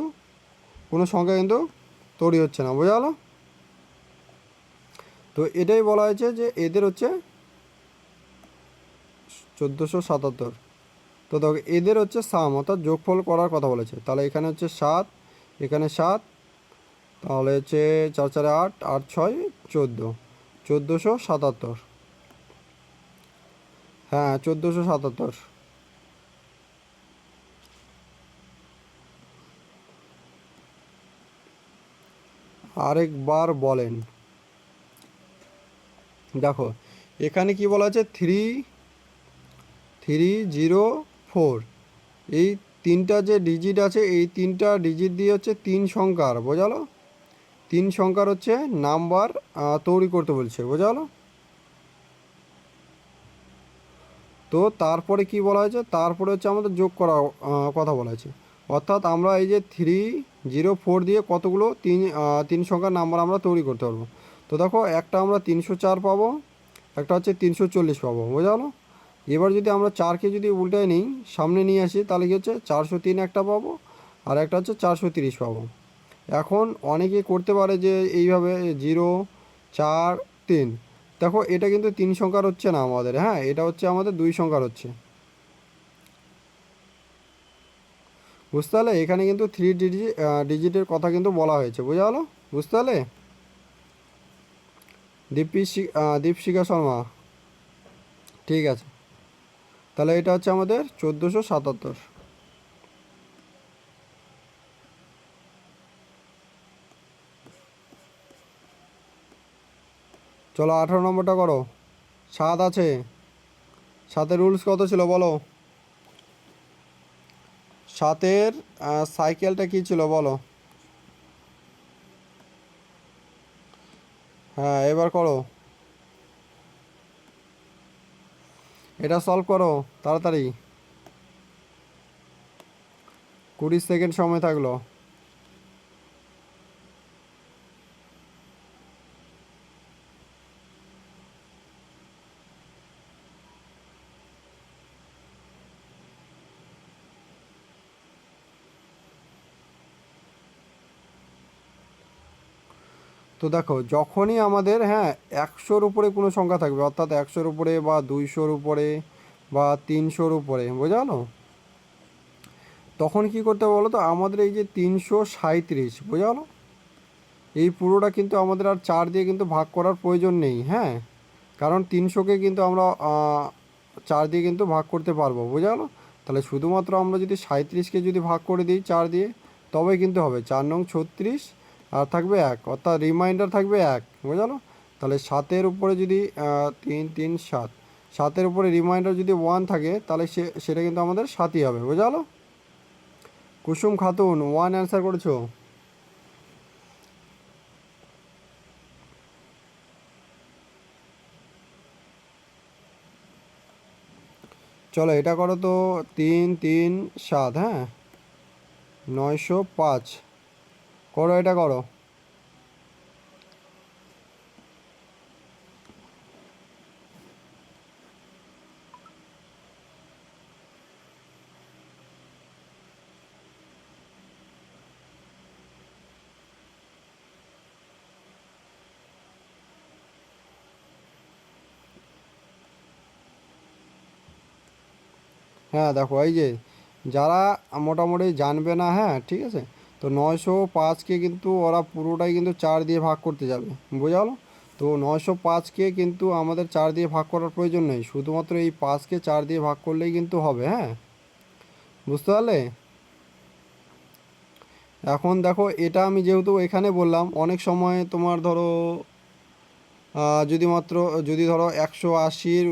কোনো সংখ্যা কিন্তু তৈরি হচ্ছে না, বুঝলো? তো এটাই বলা হয়েছে যে এদের হচ্ছে 1477। তো দেখো এদের হচ্ছে সাম অর্থাৎ যোগফল করার কথা বলেছে। তাহলে এখানে হচ্ছে 7, এখানে 7, তাহলে হচ্ছে 4 4 8, 8 6 14, 1477। হ্যাঁ, 1477। আরেকবার বলেন। দেখো এখানে কি বলা আছে? 3304, এই 3টা যে ডিজিট আছে এই 3টা ডিজিট দিয়ে হচ্ছে 3 সংখ্যার, বোঝালো? 3 সংখ্যার হচ্ছে নাম্বার তৈরি করতে বলছে, বোঝালো? তো তারপরে কি বলা হয়েছে? তারপরে হচ্ছে আমাদের যোগ করা কথা বলা হয়েছে। অর্থাৎ আমরা এই যে 304 দিয়ে কতগুলো 3 সংখ্যার নাম্বার আমরা তৈরি করতে পারবো। তো দেখো একটা আমরা 304 পাবো, একটা হচ্ছে 340 পাবো, বোঝা গেলো? এবার যদি আমরা 4কে যদি উল্টায় নিই, সামনে নিয়ে আসি, তাহলে কি হচ্ছে 403 একটা পাবো, আর একটা হচ্ছে 430 পাবো। এখন অনেকে করতে পারে যে এইভাবে 0 4 3, দেখো এটা কিন্তু 3 সংখ্যার হচ্ছে না আমাদের, হ্যাঁ, এটা হচ্ছে আমাদের 2 সংখ্যার হচ্ছে, বুঝতে পারলে? এখানে কিন্তু 3 ডিজিটের কথা কিন্তু বলা হয়েছে, বোঝা গেলো? বুঝতে পারলে? দীপশিখা শর্মা, ঠিক আছে। তাহলে এটা হচ্ছে আমাদের 1477। চলো 18 নম্বরটা করো। 7 আছে, 7-এর রুলস কত ছিল বলো? 7-এর সাইকেলটা কি ছিল বলো? হ্যাঁ, এবার করো, এটা সলভ করো তাড়াতাড়ি। 20 সেকেন্ড সময় থাকলো। তো দেখো, যখনই আমাদের, হ্যাঁ, 100-র উপরে কোনো সংখ্যা থাকবে, অর্থাৎ 100-র উপরে বা 200-র উপরে বা 300-র উপরে, বোঝা গেলো? তখন কি করতে হবে বলো তো? আমাদের এই যে 337, বোঝা গেলো? এই পুরোটা কিন্তু আমাদের আর 4 দিয়ে কিন্তু ভাগ করার প্রয়োজন নেই, হ্যাঁ। কারণ 300-কে কিন্তু আমরা 4 দিয়ে কিন্তু ভাগ করতে পারবো, বোঝা গেলো? তাহলে শুধুমাত্র আমরা যদি 37-কে যদি ভাগ করে দিই 4 দিয়ে, তবে কিন্তু হবে 4 নং 36, আর থাকবে 1, অর্থাৎ রিমাইন্ডার থাকবে 1, বোঝা গেলো? তাহলে 7-এর উপরে যদি 3 3 7, 7-এর উপরে রিমাইন্ডার যদি 1 থাকে, তাহলে সেটা কিন্তু আমাদের 7ই হবে, বোঝা গেলো? কুসুম খাতুন 1 অ্যান্সার করেছো। চলো এটা করো তো। 3 3 7, হ্যাঁ, 905 করো, এটা করো। হ্যাঁ দেখো, এই যে যারা মোটামুটি জানবে না, হ্যাঁ ঠিক আছে, তো 905-কে কিন্তু ওরা পুরোটাই কিন্তু 4 দিয়ে ভাগ করতে যাবে, বোঝা গেলো? তো 905-কে কিন্তু আমাদের 4 দিয়ে ভাগ করার প্রয়োজন নেই, শুধুমাত্র এই 5-কে 4 দিয়ে ভাগ করলেই কিন্তু হবে, হ্যাঁ, বুঝতে পারলে? এখন দেখো, এটা আমি যেহেতু এখানে বললাম, অনেক সময় তোমার ধরো যদি মাত্র, যদি ধরো 180-র,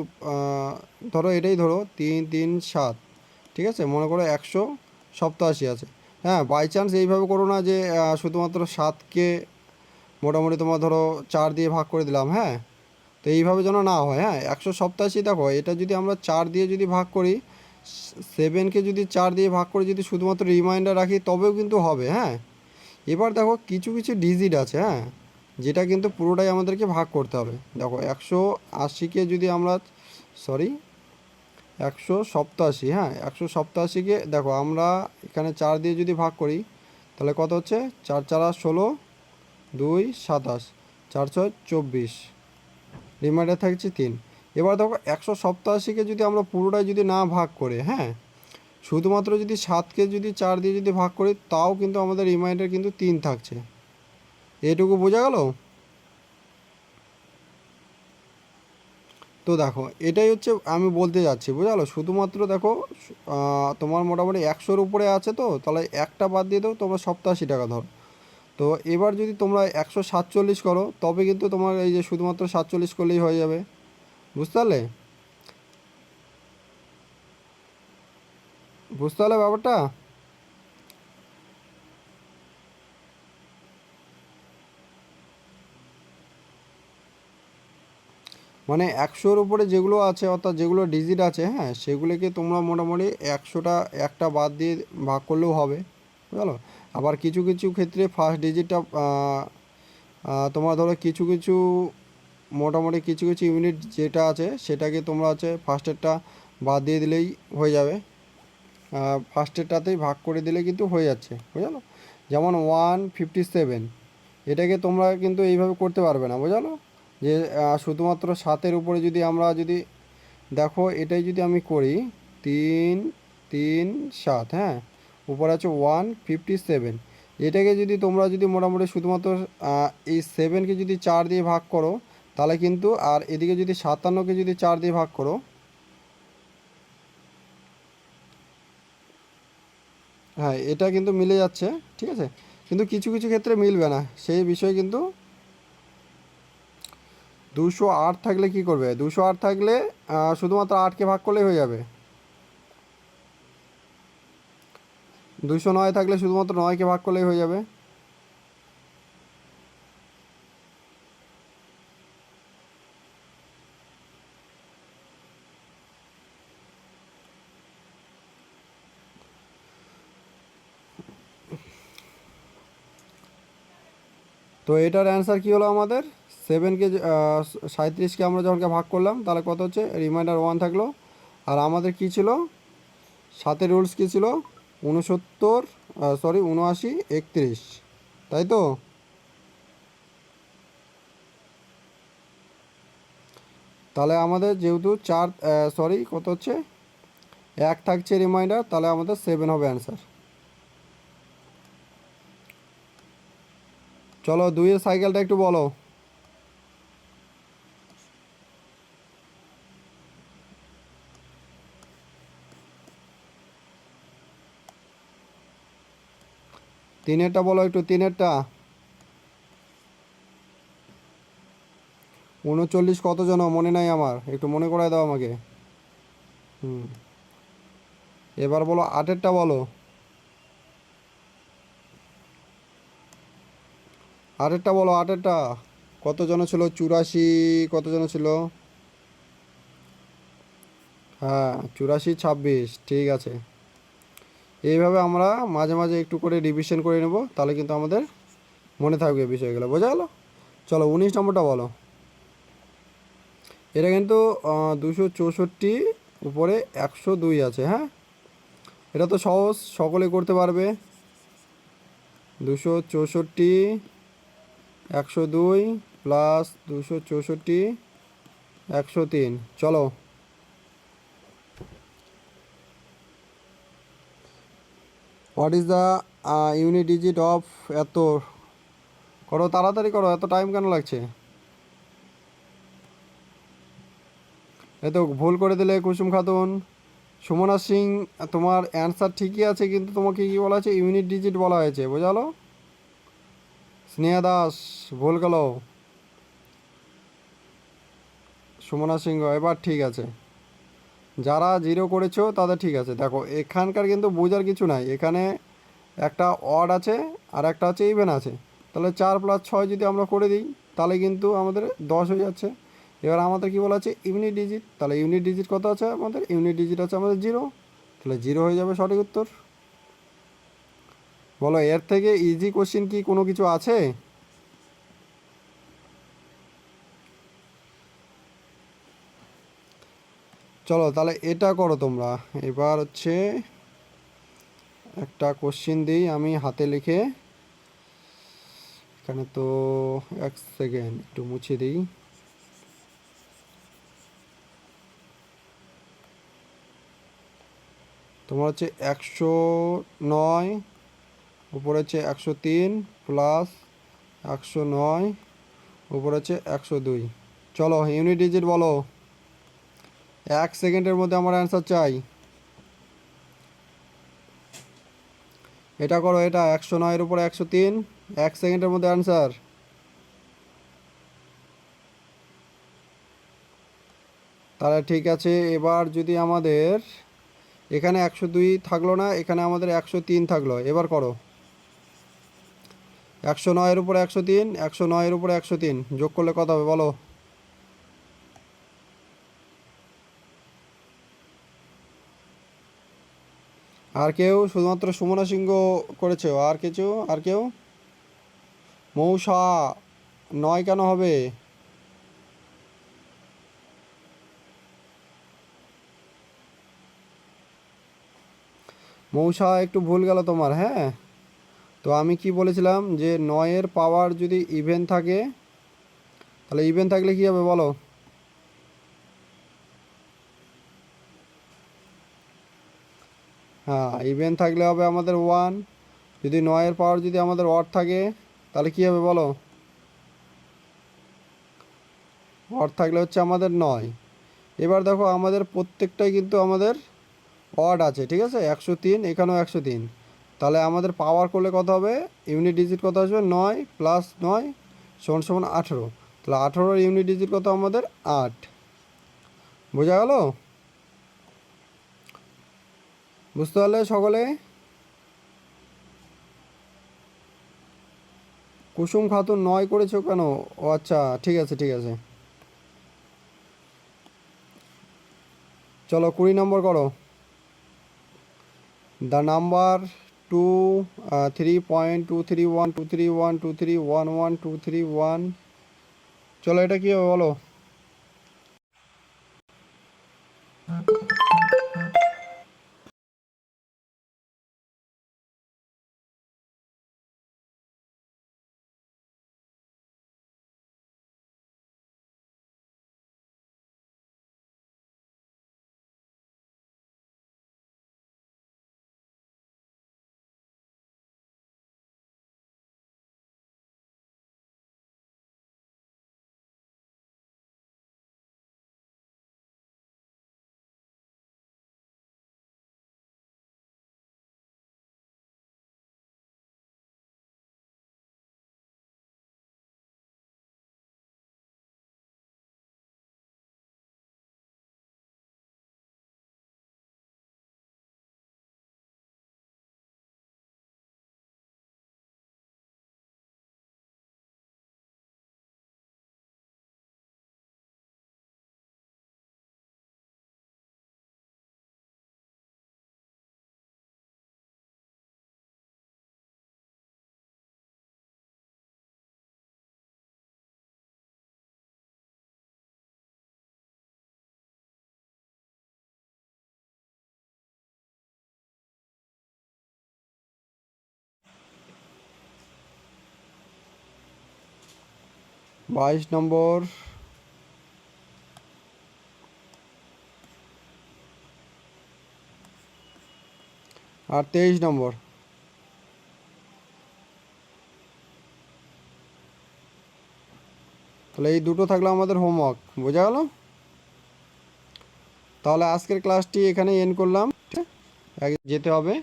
ধরো এটাই ধরো 3 3 7, ঠিক আছে, মনে করো 187 আছে, হ্যাঁ, বাই চান্স এইভাবে করো না যে শুধুমাত্র 7-কে মোটামুটি তোমার ধরো 4 দিয়ে ভাগ করে দিলাম, হ্যাঁ। তো এইভাবে যেন না হয়, হ্যাঁ। 187, দেখো এটা যদি আমরা 4 দিয়ে যদি ভাগ করি, 7-কে যদি 4 দিয়ে ভাগ করে যদি শুধুমাত্র রিমাইন্ডার রাখি, তবেও কিন্তু হবে, হ্যাঁ। এবার দেখো, কিছু কিছু ডিজিট আছে, হ্যাঁ, যেটা কিন্তু পুরোটাই আমাদেরকে ভাগ করতে হবে। দেখো 180-কে যদি আমরা, সরি, 187, হ্যাঁ, 187-কে দেখো আমরা এখানে 4 দিয়ে যদি ভাগ করি, তাহলে কত হচ্ছে? 4 4 16, 2 27, 4 6 24, রিমাইন্ডার থাকছে 3। এবার দেখো 187-কে যদি আমরা পুরোটাই যদি না ভাগ করে, হ্যাঁ, শুধুমাত্র যদি 7-কে যদি 4 দিয়ে যদি ভাগ করি, তাও কিন্তু আমাদের রিমাইন্ডার কিন্তু 3 থাকছে। এটুকু বোঝা গেল? তো দেখো, এটাই হচ্ছে আমি বলতে যাচ্ছি, বুঝালো? শুধুমাত্র দেখো, তোমার মোটামুটি 100-র উপরে আছে, তো তাহলে একটা বাদ দিয়ে দাও, তোমার 87 টাকা ধরো। তো এবার যদি তোমরা 147 করো, তবে কিন্তু তোমার এই যে শুধুমাত্র 47 করলেই হয়ে যাবে, বুঝতে পারলে? বুঝতে পারলে ব্যাপারটা? মানে 100-র উপরে যেগুলো আছে, অর্থাৎ যেগুলো ডিজিট আছে, হ্যাঁ, সেগুলোকে তোমরা মোটামুটি 100টা একটা বাদ দিয়ে ভাগ করলেও হবে, বুঝলো? আবার কিছু কিছু ক্ষেত্রে ফার্স্ট ডিজিটটা তোমার ধরো কিছু কিছু, মোটামুটি কিছু কিছু ইউনিট যেটা আছে, সেটাকে তোমরা হচ্ছে ফার্স্টেরটা বাদ দিয়ে দিলেই হয়ে যাবে, ফার্স্টেরটাতেই ভাগ করে দিলে কিন্তু হয়ে যাচ্ছে, বুঝলো? যেমন 157, এটাকে তোমরা কিন্তু এইভাবে করতে পারবে না, বুঝলো? যে শুধুমাত্র 7-এর উপরে যদি আমরা যদি দেখো, এটাই যদি আমি করি 3 3 7, হ্যাঁ, উপরে আছে 157, এটাকে যদি তোমরা যদি মোটামুটি শুধুমাত্র এই 7-কে যদি 4 দিয়ে ভাগ করো, তাহলে কিন্তু, আর এদিকে যদি 57-কে যদি 4 দিয়ে ভাগ করো, হ্যাঁ, এটা কিন্তু মিলে যাচ্ছে, ঠিক আছে। কিন্তু কিছু কিছু ক্ষেত্রে মিলবে না, সেই বিষয়ে কিন্তু 208 থাকলে কি করবে? 208 থাকলে শুধুমাত্র 8কে ভাগ করলেই হয়ে যাবে। 209 থাকলে শুধুমাত্র 9কে ভাগ করলেই হয়ে যাবে। তো এটার অ্যান্সার কী হলো আমাদের? 7কে 37কে আমরা যখনকে ভাগ করলাম তাহলে কত হচ্ছে? রিমাইন্ডার 1 থাকলো। আর আমাদের কী ছিল? 7-এর রুলস কী ছিল? 79 31, তাই তো? তাহলে আমাদের যেহেতু কত হচ্ছে? 1 থাকছে রিমাইন্ডার, তাহলে আমাদের 7 হবে অ্যান্সার। চলো 2-এর সাইকেলটা একটু বলো। তিনেরটা বলো একটু, তিনেরটা। 39 কত জন মনে নাই আমার, একটু মনে করায় দাও আমাকে। হুম, এবার বলো 8-এরটা বলো। 8-এরটা বলো, 8-এরটা কত জন ছিল? 84 কত জন ছিল? হ্যাঁ, 84 26, ঠিক আছে। এইভাবে আমরা মাঝে মাঝে একটু করে রিভিশন করে নেব, তাহলে কিন্তু আমাদের মনে থাকবে বিষয়গুলো, বোঝা গেলো? চলো 19 নম্বরটা বলো। এটা কিন্তু 264 উপরে 102 আছে, হ্যাঁ। এটা তো সহজ, সকলে করতে পারবে। 264 102 প্লাস 264 103। চলো, what is the unit digit of এত? করো তাড়াতাড়ি করো, এত টাইম কেন লাগছে? এত ভুল করে দিলে কুসুম খাতুন। সুমনা সিং, তোমার অ্যান্সার ঠিকই আছে, কিন্তু তোমাকে কী বলা হয়েছে? ইউনিট ডিজিট বলা হয়েছে, বোঝালো? স্নেহা দাস ভুল গেল। সুমনা সিংহ এবার ঠিক আছে। যারা জিরো করেছো তাদের ঠিক আছে। দেখো এখানকার কিন্তু বোঝার কিছু নাই, এখানে একটা অড আছে আর একটা হচ্ছে ইভেন আছে। তাহলে 4 + 6 যদি আমরা করে দিই তাহলে কিন্তু আমাদের 10 হয়ে যাচ্ছে। এবার আমাদের কী বলা আছে? Unit digit. তাহলে ইউনিট ডিজিট কত আছে আমাদের? ইউনিট ডিজিট আছে আমাদের 0। তাহলে 0 হয়ে যাবে সঠিক উত্তর। বলো এর থেকে ইজি কোশ্চিন কি কোনো কিছু আছে? চলো তাহলে এটা করো তোমরা। এবার হচ্ছে একটা কোশ্চিন দিই আমি হাতে লিখে। এখানে তো 1 সেকেন্ড একটু মুছে দিই। তোমার হচ্ছে 109 উপরে হচ্ছে 103 প্লাস 109 উপরে হচ্ছে 102। চলো ইউনিট ডিজিট বলো। 1 সেকেন্ডের মধ্যে আমার অ্যান্সার চাই। এটা করো, এটা 109-এর উপরে 103, 1 সেকেন্ডের মধ্যে অ্যান্সার। তাহলে ঠিক আছে। এবার যদি আমাদের এখানে 102 থাকলো না, এখানে আমাদের 103 থাকলো। এবার করো 109-এর উপরে 103, 109-এর উপরে 103 যোগ করলে কত হবে বলো? আর কেউ? শুধুমাত্র সুমনা সিংহ করেছে, আর কিছু? আর কেউ? মৌসা 9 কেন হবে? মৌসা একটু ভুল গেল তোমার, হ্যাঁ। তো আমি কি বলেছিলাম যে 9-এর পাওয়ার যদি ইভেন থাকে, তাহলে ইভেন থাকলে কি হবে বলো? হ্যাঁ, ইভেন থাকলে হবে আমাদের 1। যদি 9-এর পাওয়ার যদি আমাদের অড থাকে তাহলে কি হবে বলো? অড থাকলে হচ্ছে আমাদের 9। এবার দেখো আমাদের প্রত্যেকটাই কিন্তু আমাদের অড আছে, ঠিক আছে। 103, এখানেও 103। তাহলে আমাদের পাওয়ার করলে কত হবে? ইউনিট ডিজিট কত আসবে? 9 + 9 = 18। তাহলে 18-র ইউনিট ডিজিট কত আমাদের? 8। বোঝা গেল? বুঝতে পারলে সকলে? কুসুম খাতুন 9 করেছো কেন? ও আচ্ছা, ঠিক আছে ঠিক আছে। চলো 20 নম্বর করো। দ্য নাম্বার 2 3.2312312311123 চলো এটা কি হবে বলো? বাইশ নম্বর, আর 23 নম্বর। তাহলে এই দুটো থাকলো আমাদের হোমওয়ার্ক। বোঝা গেল? তাহলে আজকের ক্লাসটি এখানে এন্ড করলাম। যেতে হবে।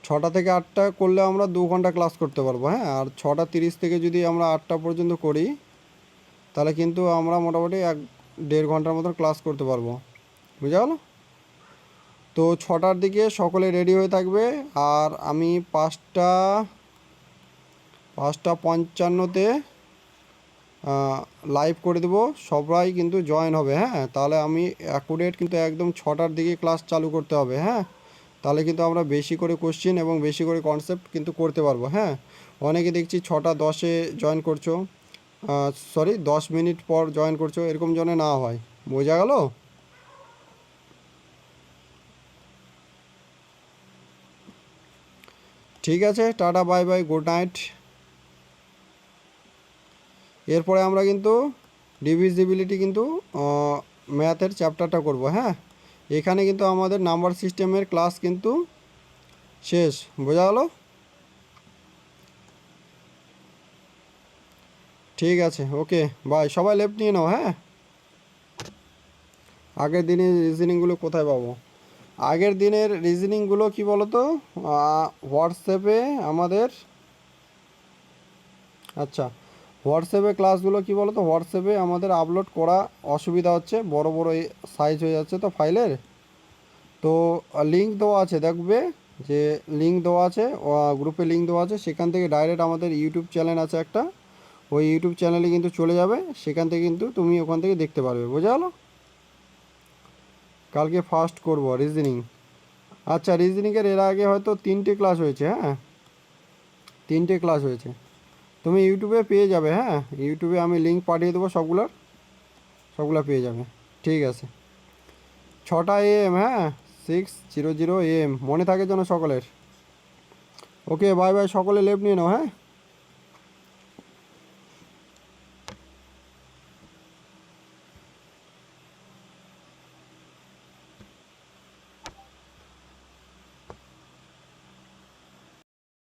6টা থেকে 8টা করলে আমরা 2 ঘন্টা ক্লাস করতে পারবো। হ্যাঁ, আর 6টা 30 থেকে যদি আমরা 8টা পর্যন্ত করি তাহলে কিন্তু আমরা মোটামুটি 1-1.5 ঘন্টার মতন ক্লাস করতে পারবো। বুঝা গেল? তো 6টার দিকে সকলে রেডি হয়ে থাকবে। আর আমি 5:55-তে লাইভ করে দেবো, সবাই কিন্তু জয়েন হবে। হ্যাঁ, তাহলে আমি অ্যাকুরেট কিন্তু একদম 6টার দিকে ক্লাস চালু করতে হবে। হ্যাঁ, তাহলে কিন্তু আমরা বেশি করে কোশ্চেন এবং বেশি করে কনসেপ্ট কিন্তু করতে পারবো। হ্যাঁ, অনেকে দেখছি 6:10-এ জয়েন করছো, সরি 10 মিনিট পর জয়েন করছো, এরকম যেন না হয়। বোঝা গেল? ঠিক আছে, tata, bye bye, good night. এরপরে আমরা কিন্তু ডিভিজিবিলিটি কিন্তু ম্যাথের চ্যাপ্টারটা করব। হ্যাঁ, এখানে কিন্তু আমাদের নাম্বার সিস্টেমের ক্লাস কিন্তু শেষ। বোঝা গেল? ঠিক আছে, ওকে, বাই। সবাই লেফট নিয়ে নাও। হ্যাঁ, আগের দিনের রিজনিংগুলো কোথায় পাবো? আগের দিনের রিজনিংগুলো কি বলো তো? হোয়াটসঅ্যাপে আমাদের, আচ্ছা, হোয়াটসঅ্যাপে ক্লাসগুলো কি বলো তো? হোয়াটসঅ্যাপে আমাদের আপলোড করা অসুবিধা হচ্ছে, বড় বড় সাইজ হয়ে যাচ্ছে তো ফাইলের। তো লিঙ্ক দেওয়া আছে, দেখবে যে লিঙ্ক দেওয়া আছে, গ্রুপে লিঙ্ক দেওয়া আছে, সেখান থেকে ডাইরেক্ট আমাদের ইউটিউব চ্যানেল আছে একটা, ওই ইউটিউব চ্যানেলে কিন্তু চলে যাবে, সেখান থেকে কিন্তু তুমি ওখান থেকে দেখতে পারবে। বোঝা গেলো? কালকে ফার্স্ট করব রিজনিং। আচ্ছা, রিজনিংয়ের এর আগে হয়তো 3টে ক্লাস হয়েছে। হ্যাঁ, 3টে ক্লাস হয়েছে, তুমি ইউটিউবে পেয়ে যাবে। হ্যাঁ, ইউটিউবে আমি লিঙ্ক পাঠিয়ে দেবো, সবগুলো পেয়ে যাবে। ঠিক আছে, 6টা AM, হ্যাঁ, 6:00 AM, মনে থাকে যেন সকলের। ওকে, বাই বাই, সকলে লেফট নিয়ে নাও। হ্যাঁ।